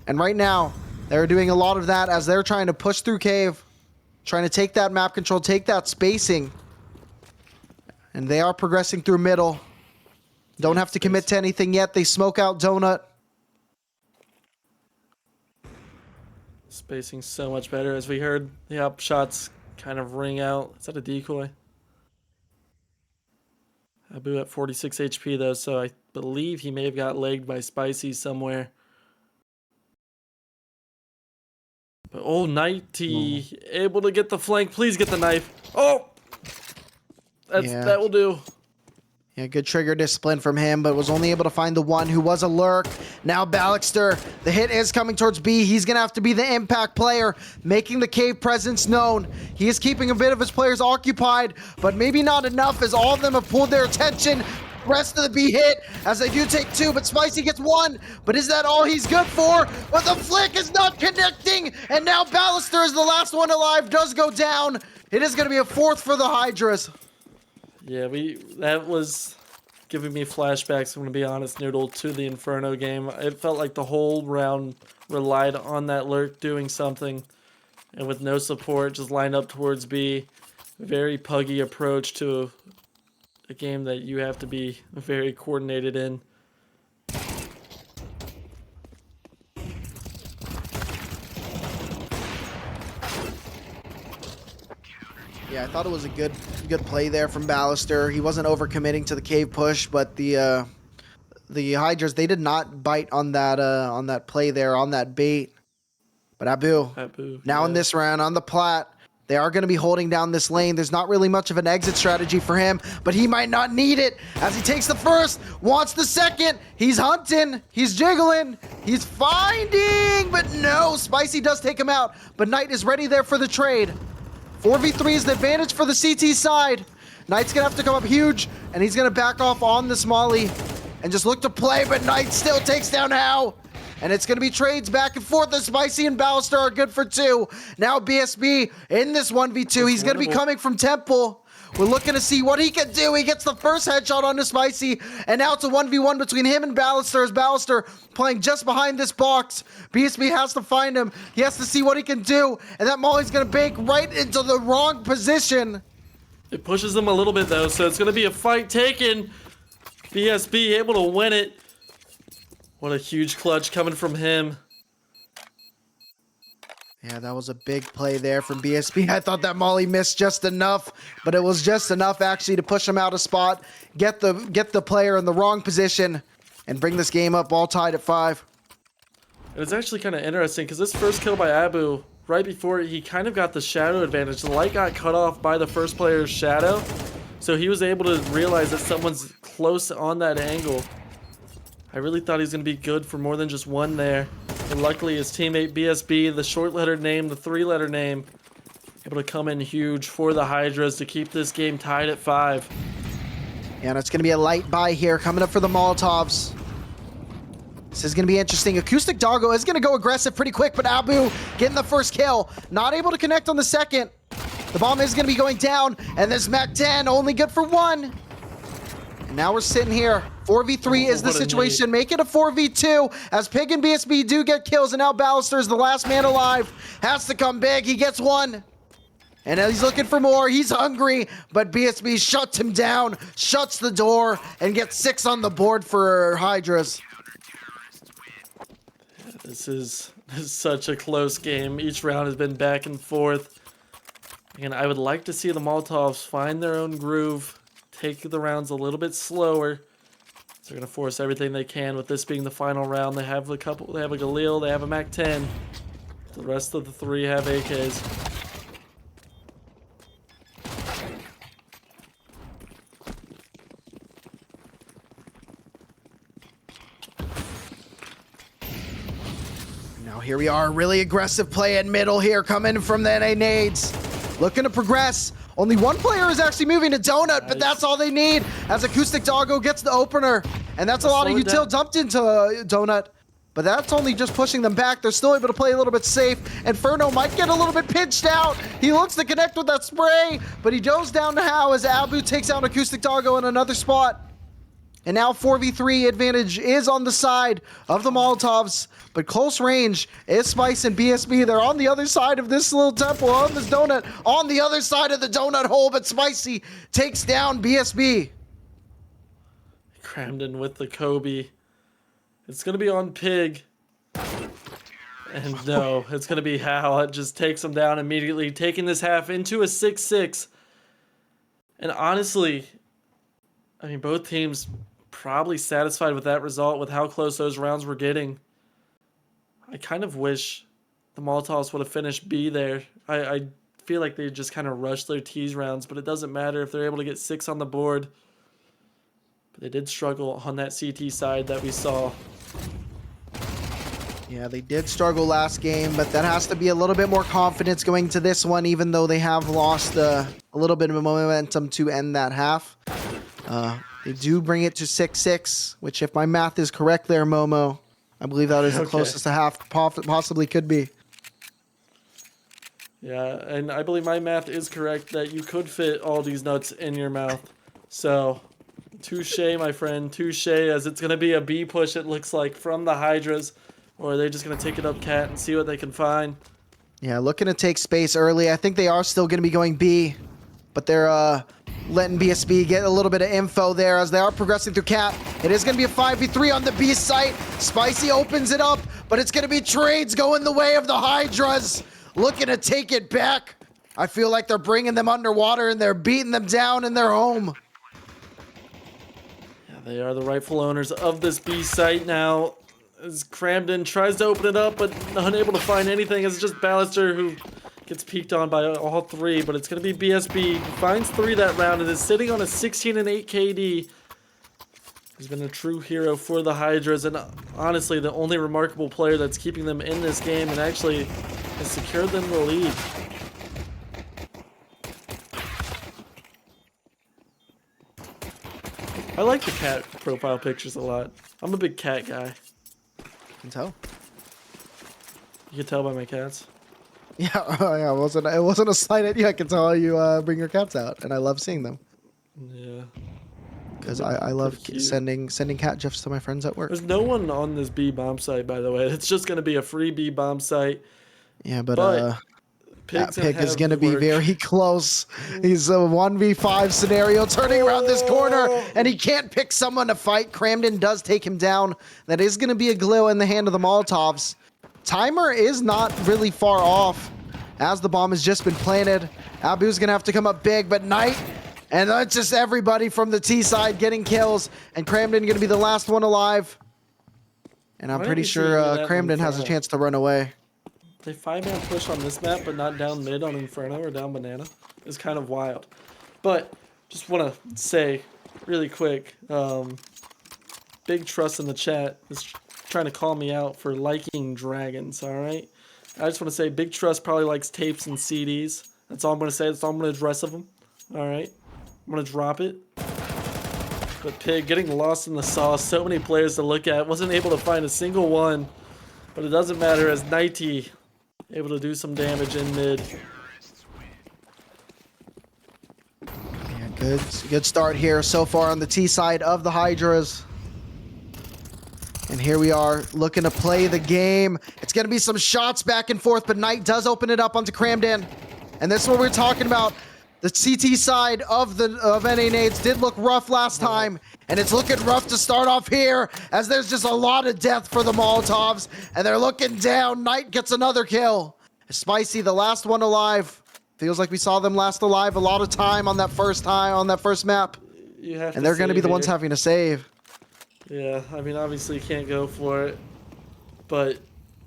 And right now, they're doing a lot of that as they're trying to push through cave, trying to take that map control, take that spacing. And they are progressing through middle. Don't have to commit to anything yet. They smoke out Donut. Spacing so much better. As we heard the up shots kind of ring out. Is that a decoy? Abu at 46 HP though, so I believe he may have got legged by Spicy somewhere. But oh, Nighty able to get the flank. Please get the knife. Oh! That will do. Yeah, good trigger discipline from him, but was only able to find the one who was a lurk. Now Balixter, the hit is coming towards B. He's going to have to be the impact player, making the cave presence known. He is keeping a bit of his players occupied, but maybe not enough as all of them have pulled their attention. Rest of the B hit as they do take 2, but Spicy gets 1. But is that all he's good for? But the flick is not connecting, and now Ballister is the last one alive, does go down. It is going to be a 4th for the Hydras. Yeah, that was giving me flashbacks, I'm going to be honest, Noodle, to the Inferno game. It felt like the whole round relied on that lurk doing something, and with no support, just lined up towards B. Very puggy approach to a game that you have to be very coordinated in. Yeah, I thought it was a good play there from Ballister. He wasn't overcommitting to the cave push, but the Hydras, they did not bite on that play there, on that bait. But Abu now in this round on the plat, they are going to be holding down this lane. There's not really much of an exit strategy for him, but he might not need it as he takes the first, wants the second. He's hunting, he's jiggling, he's finding, but no, Spicy does take him out, but Knight is ready there for the trade. 4v3 is the advantage for the CT side. Knight's gonna have to come up huge, and he's gonna back off on this Molly and just look to play, but Knight still takes down How. And it's gonna be trades back and forth. The Spicy and Ballister are good for 2. Now BSB in this 1v2. He's gonna be coming from Temple. We're looking to see what he can do. He gets the first headshot on the Spicy, and now it's a 1v1 between him and Ballister as Ballister playing just behind this box. BSB has to find him. He has to see what he can do, and that Molly's gonna bake right into the wrong position. It pushes him a little bit though, so it's gonna be a fight taken. BSB able to win it. What a huge clutch coming from him. Yeah, that was a big play there from BSB. I thought that Molly missed just enough, but it was just enough actually to push him out of spot, get the player in the wrong position, and bring this game up all tied at 5. It was actually kind of interesting because this first kill by Abu, right before he kind of got the shadow advantage, the light got cut off by the first player's shadow, so he was able to realize that someone's close on that angle. I really thought he was going to be good for more than just one there. And luckily his teammate BSB, the short-lettered name, the 3-letter name, able to come in huge for the Hydras to keep this game tied at 5. Yeah, and it's going to be a light buy here coming up for the Molotovs. This is going to be interesting. Acoustic Doggo is going to go aggressive pretty quick, but Abu getting the first kill. Not able to connect on the second. The bomb is going to be going down, and this MAC-10 only good for 1. And now we're sitting here. 4v3 is the situation. Make it a 4v2 as Pig and BSB do get kills, and now Ballister is the last man alive. Has to come big. He gets 1. And he's looking for more. He's hungry, but BSB shuts him down, shuts the door, and gets 6 on the board for Hydras. This is such a close game. Each round has been back and forth. And I would like to see the Molotovs find their own groove, take the rounds a little bit slower, They're gonna force everything they can with this being the final round. They have a couple. They have a Galil. They have a Mac-10. The rest of the 3 have AKs. Now here we are, really aggressive play in middle here, coming from the NA nades. Looking to progress. Only one player is actually moving to Donut, but that's all they need as Acoustic Doggo gets the opener. And that's a lot of util dumped into Donut. But that's only just pushing them back. They're still able to play a little bit safe. Inferno might get a little bit pinched out. He looks to connect with that spray, but he goes down to How as Abu takes out Acoustic Doggo in another spot. And now 4v3 advantage is on the side of the Molotovs, but close range is Spice and BSB. They're on the other side of this little temple, on this donut, on the other side of the donut hole, but Spicy takes down BSB. Cramden with the Kobe. It's going to be on Pig. And no, it's going to be Hal. It just takes him down immediately, taking this half into a 6-6. And honestly, I mean, both teams probably satisfied with that result, with how close those rounds were getting. I kind of wish the Molotovs would have finished B there. I feel like they just kind of rushed their tease rounds, but it doesn't matter if they're able to get 6 on the board. But they did struggle on that CT side that we saw. Yeah, they did struggle last game, but that has to be a little bit more confidence going to this one, even though they have lost a little bit of momentum to end that half. They do bring it to 6-6, which if my math is correct there, Momo, I believe that is the closest a half possibly could be. Yeah, and I believe my math is correct that you could fit all these nuts in your mouth. So, touche, my friend, touche, as it's going to be a B push, it looks like, from the Hydras. Or are they just going to take it up cat and see what they can find? Yeah, looking to take space early. I think they are still going to be going B, but they're letting BSB get a little bit of info there as they are progressing through cat. It is going to be a 5v3 on the B site. Spicy opens it up, but it's going to be trades going the way of the Hydras. Looking to take it back. I feel like they're bringing them underwater and they're beating them down in their home. Yeah, they are the rightful owners of this B site now. As Cramden tries to open it up, but unable to find anything. It's just Ballister who gets peeked on by all 3, but it's going to be BSB. Finds 3 that round and is sitting on a 16-8 KD. He's been a true hero for the Hydras, and honestly, the only remarkable player that's keeping them in this game and actually has secured them the lead. I like the cat profile pictures a lot. I'm a big cat guy. Can tell. You can tell by my cats. Yeah, yeah, it wasn't a slight at you. I can tell you bring your cats out, and I love seeing them. Yeah. Because I love sending cat gifs to my friends at work. There's no one on this B bomb site, by the way. It's just going to be a free B bomb site. Yeah, but Pig's Pig is going to be very close. He's a 1v5 scenario turning around this corner, and he can't pick someone to fight. Cramden does take him down. That is going to be a glow in the hand of the Molotovs. Timer is not really far off as the bomb has just been planted. Abu's going to have to come up big, but Knight, and that's just everybody from the T side getting kills, and Cramden going to be the last one alive. And I'm pretty sure Cramden has a chance to run away. They 5-man push on this map, but not down mid on Inferno or down Banana. It's kind of wild. But just want to say really quick, Big Trust in the chat is trying to call me out for liking dragons, all right? I just want to say Big Trust probably likes tapes and CDs. That's all I'm going to say. That's all I'm going to address of them, all right? I'm going to drop it. But Pig getting lost in the sauce. So many players to look at. Wasn't able to find a single one. But it doesn't matter as Nighty able to do some damage in mid. Yeah, good start here so far on the T side of the Hydras. And here we are looking to play the game. It's going to be some shots back and forth, but Knight does open it up onto Cramden. And this is what we're talking about. The CT side of NA nades did look rough last time, and it's looking rough to start off here as there's just a lot of death for the Molotovs, and they're looking down. Knight gets another kill. Spicy, the last one alive. Feels like we saw them last alive a lot of time on that first map, You have and they're going to be the ones having to save. Yeah, I mean, obviously you can't go for it, but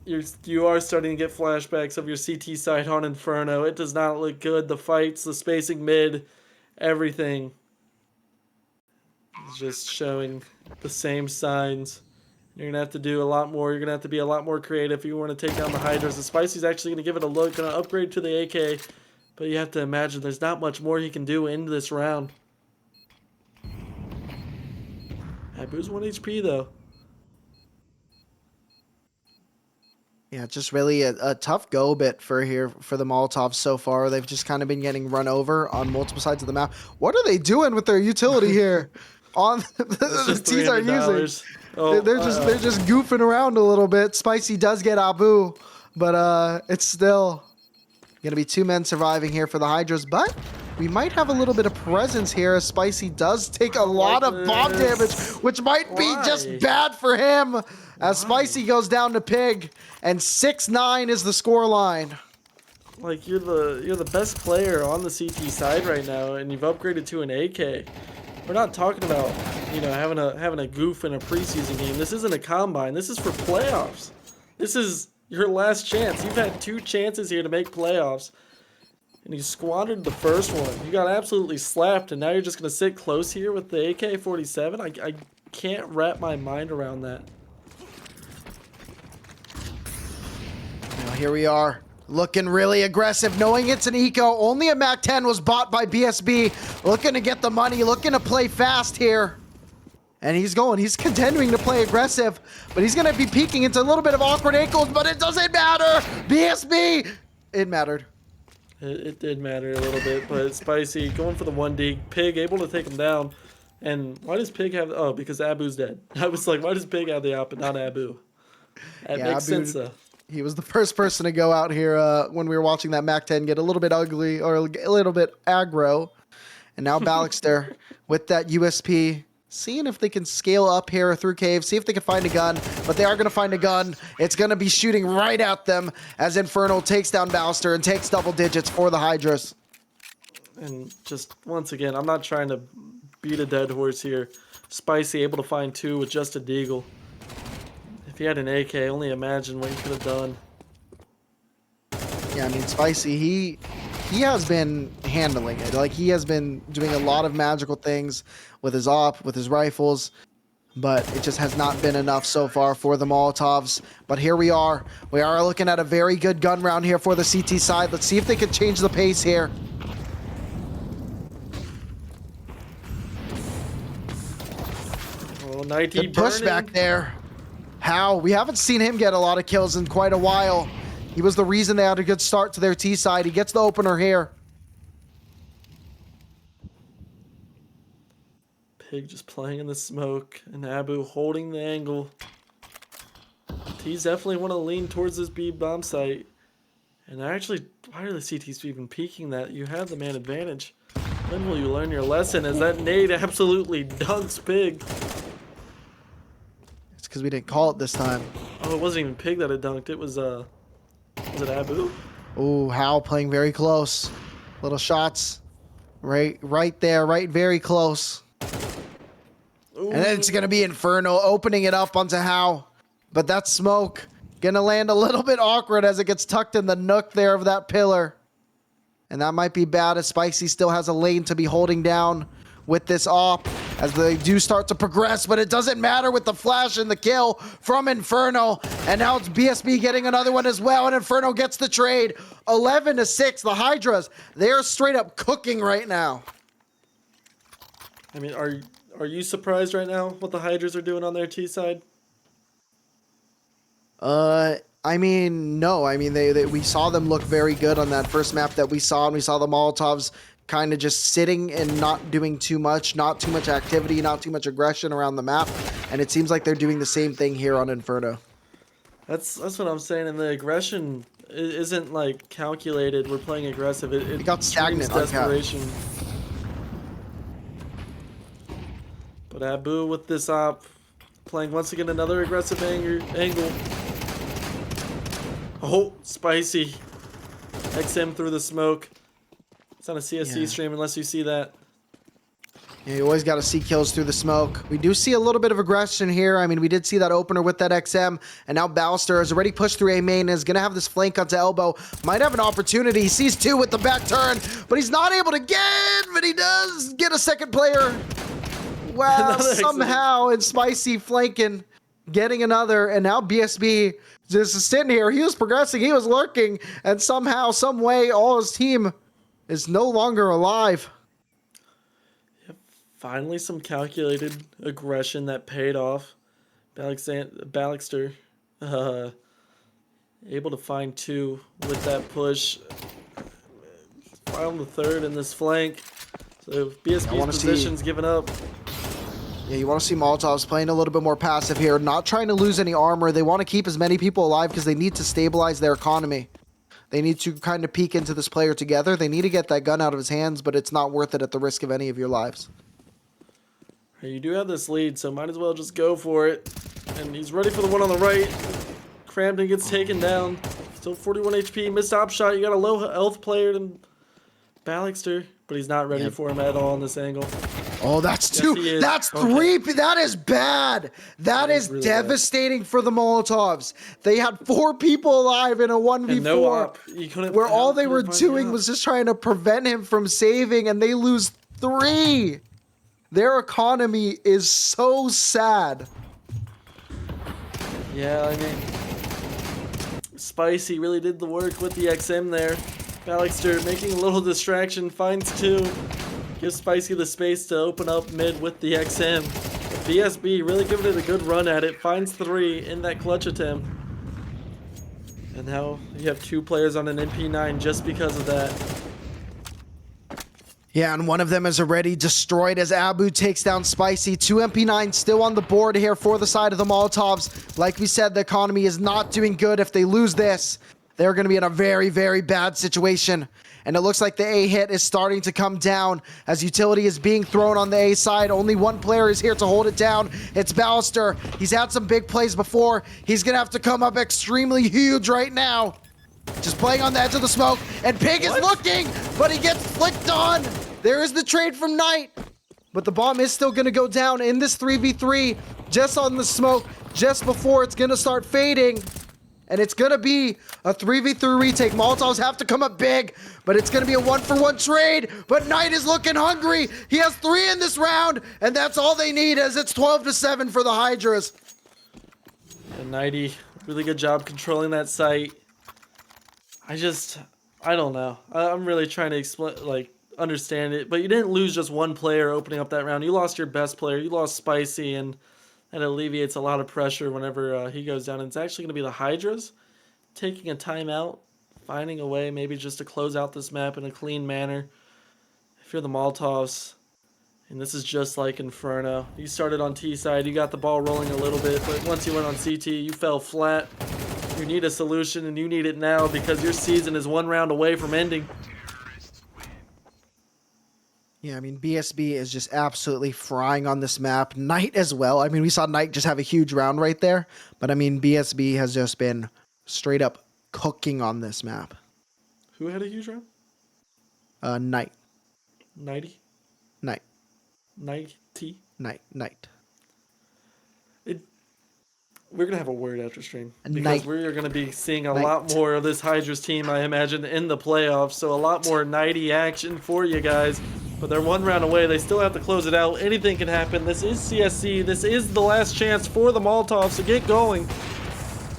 you are starting to get flashbacks of your CT side on Inferno. It does not look good. The fights, the spacing mid, everything is just showing the same signs. You're gonna have to do a lot more. You're gonna have to be a lot more creative if you want to take down the Hydras. The Spicy's actually gonna give it a look, gonna upgrade to the AK, but you have to imagine there's not much more he can do in this round. Abu's 1 HP though. Yeah, just really a tough go bit for the Molotovs so far. They've just kind of been getting run over on multiple sides of the map. What are they doing with their utility here? On That's the just T's are using. $300. Oh, They're just goofing around a little bit. Spicy does get Abu, but it's still gonna be 2 men surviving here for the Hydras. But we might have a little bit of presence here as Spicy does take a lot of bomb damage, which might be just bad for him. As Spicy goes down to Pig, and 6-9 is the score line. Like you're the best player on the CT side right now, and you've upgraded to an AK. We're not talking about, you know, having a goof in a preseason game. This isn't a combine. This is for playoffs. This is your last chance. You've had 2 chances here to make playoffs, and you squandered the first one. You got absolutely slapped, and now you're just gonna sit close here with the AK-47. I can't wrap my mind around that. Now here we are, looking really aggressive, knowing it's an eco. Only a MAC-10 was bought by BSB. Looking to get the money, looking to play fast here. And he's continuing to play aggressive, but he's going to be peeking into a little bit of awkward ankles, but it doesn't matter. BSB, it mattered. It did matter a little bit, but Spicy going for the 1D. Pig able to take him down. And why does Pig have... Oh, because Abu's dead. I was like, why does Pig have the op but not Abu? That makes sense, though. He was the first person to go out here when we were watching that MAC-10 get a little bit ugly or a little bit aggro. And now Balixter with that USP, seeing if they can scale up here through cave, see if they can find a gun. But they are going to find a gun. It's going to be shooting right at them as Inferno takes down Balixter and takes double digits for the Hydras. And just, once again, I'm not trying to beat a dead horse here. Spicy able to find 2 with just a deagle. If he had an AK, only imagine what he could have done. Yeah, I mean, Spicy, he has been handling it. Like, he has been doing a lot of magical things with his op, with his rifles, but it just has not been enough so far for the Molotovs. But here we are. We are looking at a very good gun round here for the CT side. Let's see if they can change the pace here. Oh, 90 Good pushback there. How? We haven't seen him get a lot of kills in quite a while. He was the reason they had a good start to their T side. He gets the opener here. Pig just playing in the smoke, and Abu holding the angle. T's definitely want to lean towards this B bomb site. And actually, why are the CTs even peeking that? You have the man advantage. When will you learn your lesson as that nade absolutely dunks Pig? Because we didn't call it this time. Oh, it wasn't even Pig that had dunked. It was it Abu? Ooh, Hal playing very close. Little shots. Right there, right very close. Ooh. And then it's going to be Inferno opening it up onto Hal. But that smoke going to land a little bit awkward as it gets tucked in the nook there of that pillar. And that might be bad as Spicy still has a lane to be holding down with this op as they do start to progress, but it doesn't matter with the flash and the kill from Inferno. And now it's BSB getting another one as well, and Inferno gets the trade. 11-6, the Hydras, they're straight up cooking right now. I mean, are you surprised right now what the Hydras are doing on their T side? I mean, no. I mean, we saw them look very good on that first map that we saw, and we saw the Molotovs kind of just sitting and not doing too much, not too much activity, not too much aggression around the map. And it seems like they're doing the same thing here on Inferno. That's what I'm saying, and the aggression isn't like calculated. We're playing aggressive. It got stagnant on desperation. But Abu with this op, playing once again another aggressive angle. Oh, Spicy. XM through the smoke. It's on a CSC stream unless you see that. Yeah, you always got to see kills through the smoke. We do see a little bit of aggression here. I mean, we did see that opener with that XM, and now Ballister has already pushed through A main and is going to have this flank onto elbow. Might have an opportunity. He sees two with the back turn, but he's not able to get, but he does get a second player. Wow, somehow, and Spicy flanking, getting another, and now BSB just sitting here. He was progressing, he was lurking, and somehow, some way, all his team is no longer alive. Finally, some calculated aggression that paid off. Ballister able to find two with that push. Found the third in this flank. So BSB's position's giving up. Yeah, you want to see Molotovs playing a little bit more passive here, not trying to lose any armor. They want to keep as many people alive because they need to stabilize their economy. They need to kind of peek into this player together. They need to get that gun out of his hands, but it's not worth it at the risk of any of your lives. You do have this lead, so might as well just go for it. And he's ready for the one on the right. Crampton gets taken down. Still 41 HP. Missed op shot. You got a low health player than Ballister, but he's not ready for him at all in this angle. Oh, that's two. That's three. That is bad. That is really devastating for the Molotovs. They had 4 people alive in a 1v4. And no op. Where all they were doing was just trying to prevent him from saving, and they lose 3. Their economy is so sad. Yeah, I mean, Spicy really did the work with the XM there. Ballister making a little distraction, finds 2. Gives Spicy the space to open up mid with the XM. But BSB really giving it a good run at it. Finds 3 in that clutch attempt. And now you have 2 players on an MP9 just because of that. Yeah, and one of them is already destroyed as Abu takes down Spicy. 2 MP9 still on the board here for the side of the Molotovs. Like we said, the economy is not doing good. If they lose this, they're going to be in a very, very bad situation. And it looks like the A hit is starting to come down as utility is being thrown on the A side. Only one player is here to hold it down. It's Ballister. He's had some big plays before. He's going to have to come up extremely huge right now. Just playing on the edge of the smoke. And Pig is looking, but he gets flicked on. There is the trade from Knight. But the bomb is still going to go down in this 3v3. Just on the smoke. Just before it's going to start fading. And it's going to be a 3v3 retake. Molotovs have to come up big, but it's going to be a 1-for-1 trade. But Knight is looking hungry. He has 3 in this round, and that's all they need as it's 12-7 for the Hydras. And Knighty, really good job controlling that site. I don't know. I'm really trying to explain, understand it. But you didn't lose just one player opening up that round. You lost your best player. You lost Spicy, and that alleviates a lot of pressure whenever he goes down. And it's actually going to be the Hydras taking a timeout, finding a way maybe just to close out this map in a clean manner. If you're the Molotovs, and this is just like Inferno. You started on T side, you got the ball rolling a little bit, but once you went on CT, you fell flat. You need a solution, and you need it now because your season is 1 round away from ending. Yeah, I mean, BSB is just absolutely frying on this map. Knight as well. I mean, we saw Knight just have a huge round right there. But, I mean, BSB has just been straight up cooking on this map. Who had a huge round? Knight. Nighty? Knight. Nighty? Knight. We're going to have a word after stream. Because we're going to be seeing a lot more of this Hydras team, I imagine, in the playoffs. So a lot more Nighty action for you guys. But they're 1 round away. They still have to close it out. Anything can happen. This is CSC. This is the last chance for the Molotovs to get going.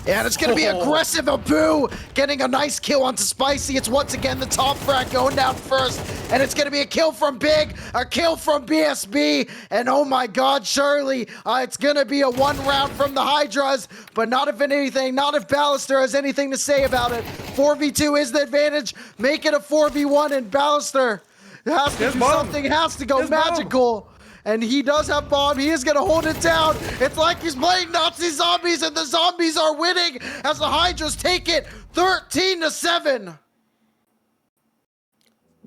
And it's going to be aggressive. Abu getting a nice kill onto Spicy. It's once again the top frag going down first. And it's going to be a kill from Big, a kill from BSB. And oh my God, surely it's going to be a 1 round from the Hydras. But not if anything, not if Ballister has anything to say about it. 4v2 is the advantage. Make it a 4v1 and Ballister has to do something, has to go magical. And he does have bomb. He is going to hold it down. It's like he's playing Nazi zombies, and the zombies are winning as the Hydras take it 13-7.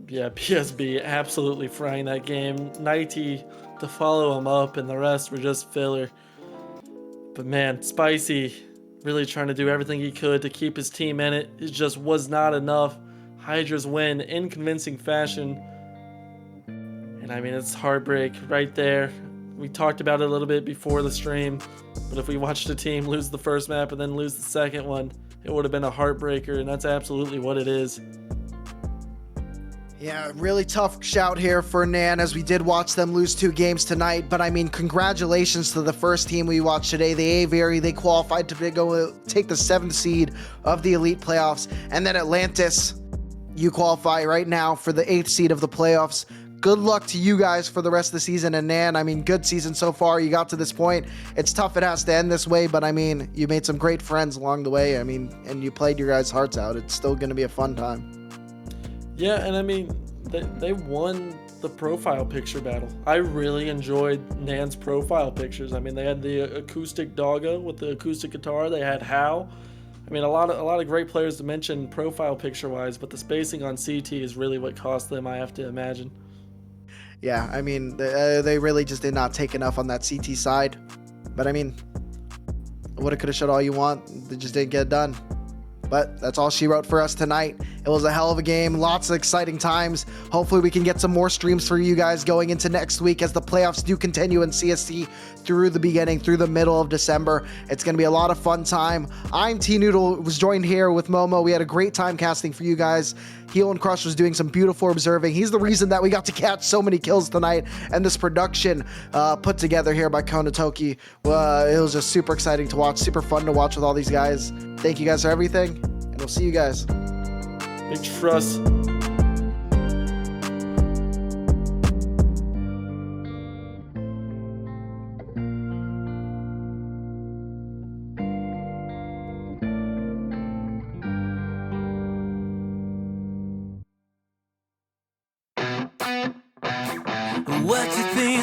Yeah, BSB absolutely frying that game. Nighty to follow him up, and the rest were just filler. But man, Spicy really trying to do everything he could to keep his team in it. It just was not enough. Hydras win in convincing fashion. And I mean, it's heartbreak right there. We talked about it a little bit before the stream, but if we watched a team lose the first map and then lose the second one, it would have been a heartbreaker, and that's absolutely what it is. Yeah, really tough shout here for NAN, as we did watch them lose 2 games tonight. But I mean, congratulations to the first team we watched today, the AVI. They qualified to go take the 7th seed of the Elite Playoffs. And then Atlantis, you qualify right now for the 8th seed of the playoffs. Good luck to you guys for the rest of the season. And NAN, I mean, good season so far. You got to this point. It's tough it has to end this way, but I mean, you made some great friends along the way. I mean, and you played your guys' hearts out. It's still going to be a fun time. Yeah, and I mean, they won the profile picture battle. I really enjoyed NAN's profile pictures. I mean, they had the acoustic doggo with the acoustic guitar. They had Hal. I mean, a lot of great players to mention profile picture wise, but the spacing on CT is really what cost them, I have to imagine. Yeah, I mean, they really just did not take enough on that CT side. But I mean, woulda, coulda, shoulda, all you want. They just didn't get it done. But that's all she wrote for us tonight. It was a hell of a game. Lots of exciting times. Hopefully we can get some more streams for you guys going into next week as the playoffs do continue in CSC through the middle of December. It's going to be a lot of fun time. I'm T-Noodle, was joined here with Momo. We had a great time casting for you guys. Heel and Crush was doing some beautiful observing. He's the reason that we got to catch so many kills tonight, and this production put together here by Konatoki. It was just super exciting to watch, super fun to watch with all these guys. Thank you guys for everything, and we'll see you guys. Big trust.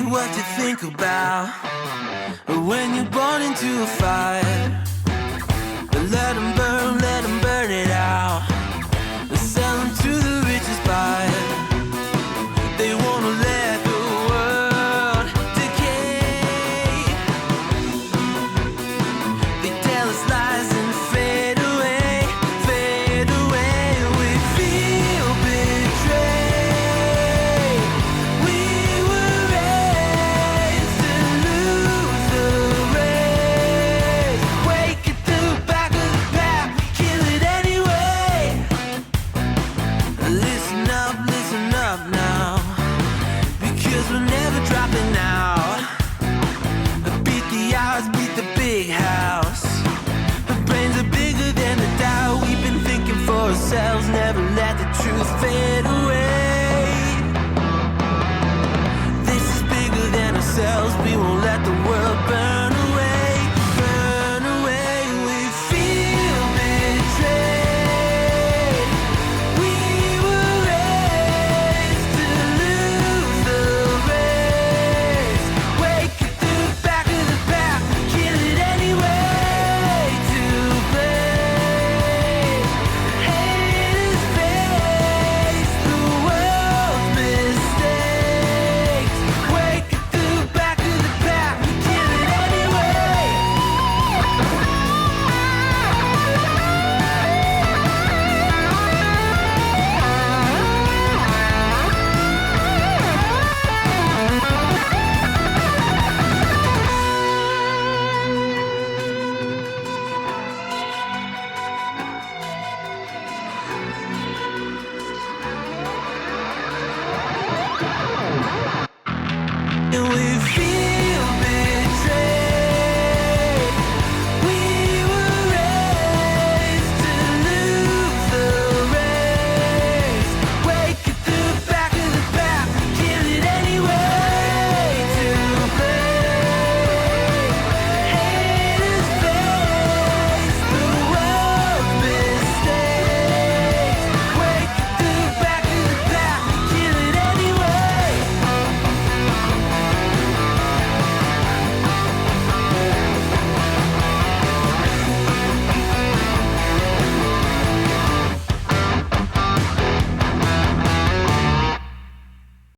What you think about when you're born into a fire? Let them burn it out. Sell them to the richest buyer. They wanna let the world decay. They tell us lies and fade away, fade away. We feel betrayed. We were raised to lose the race. Wake at the back of the pack, kill it anyway. Listen up now, because we're never dropping out. Beat the odds, beat the big house.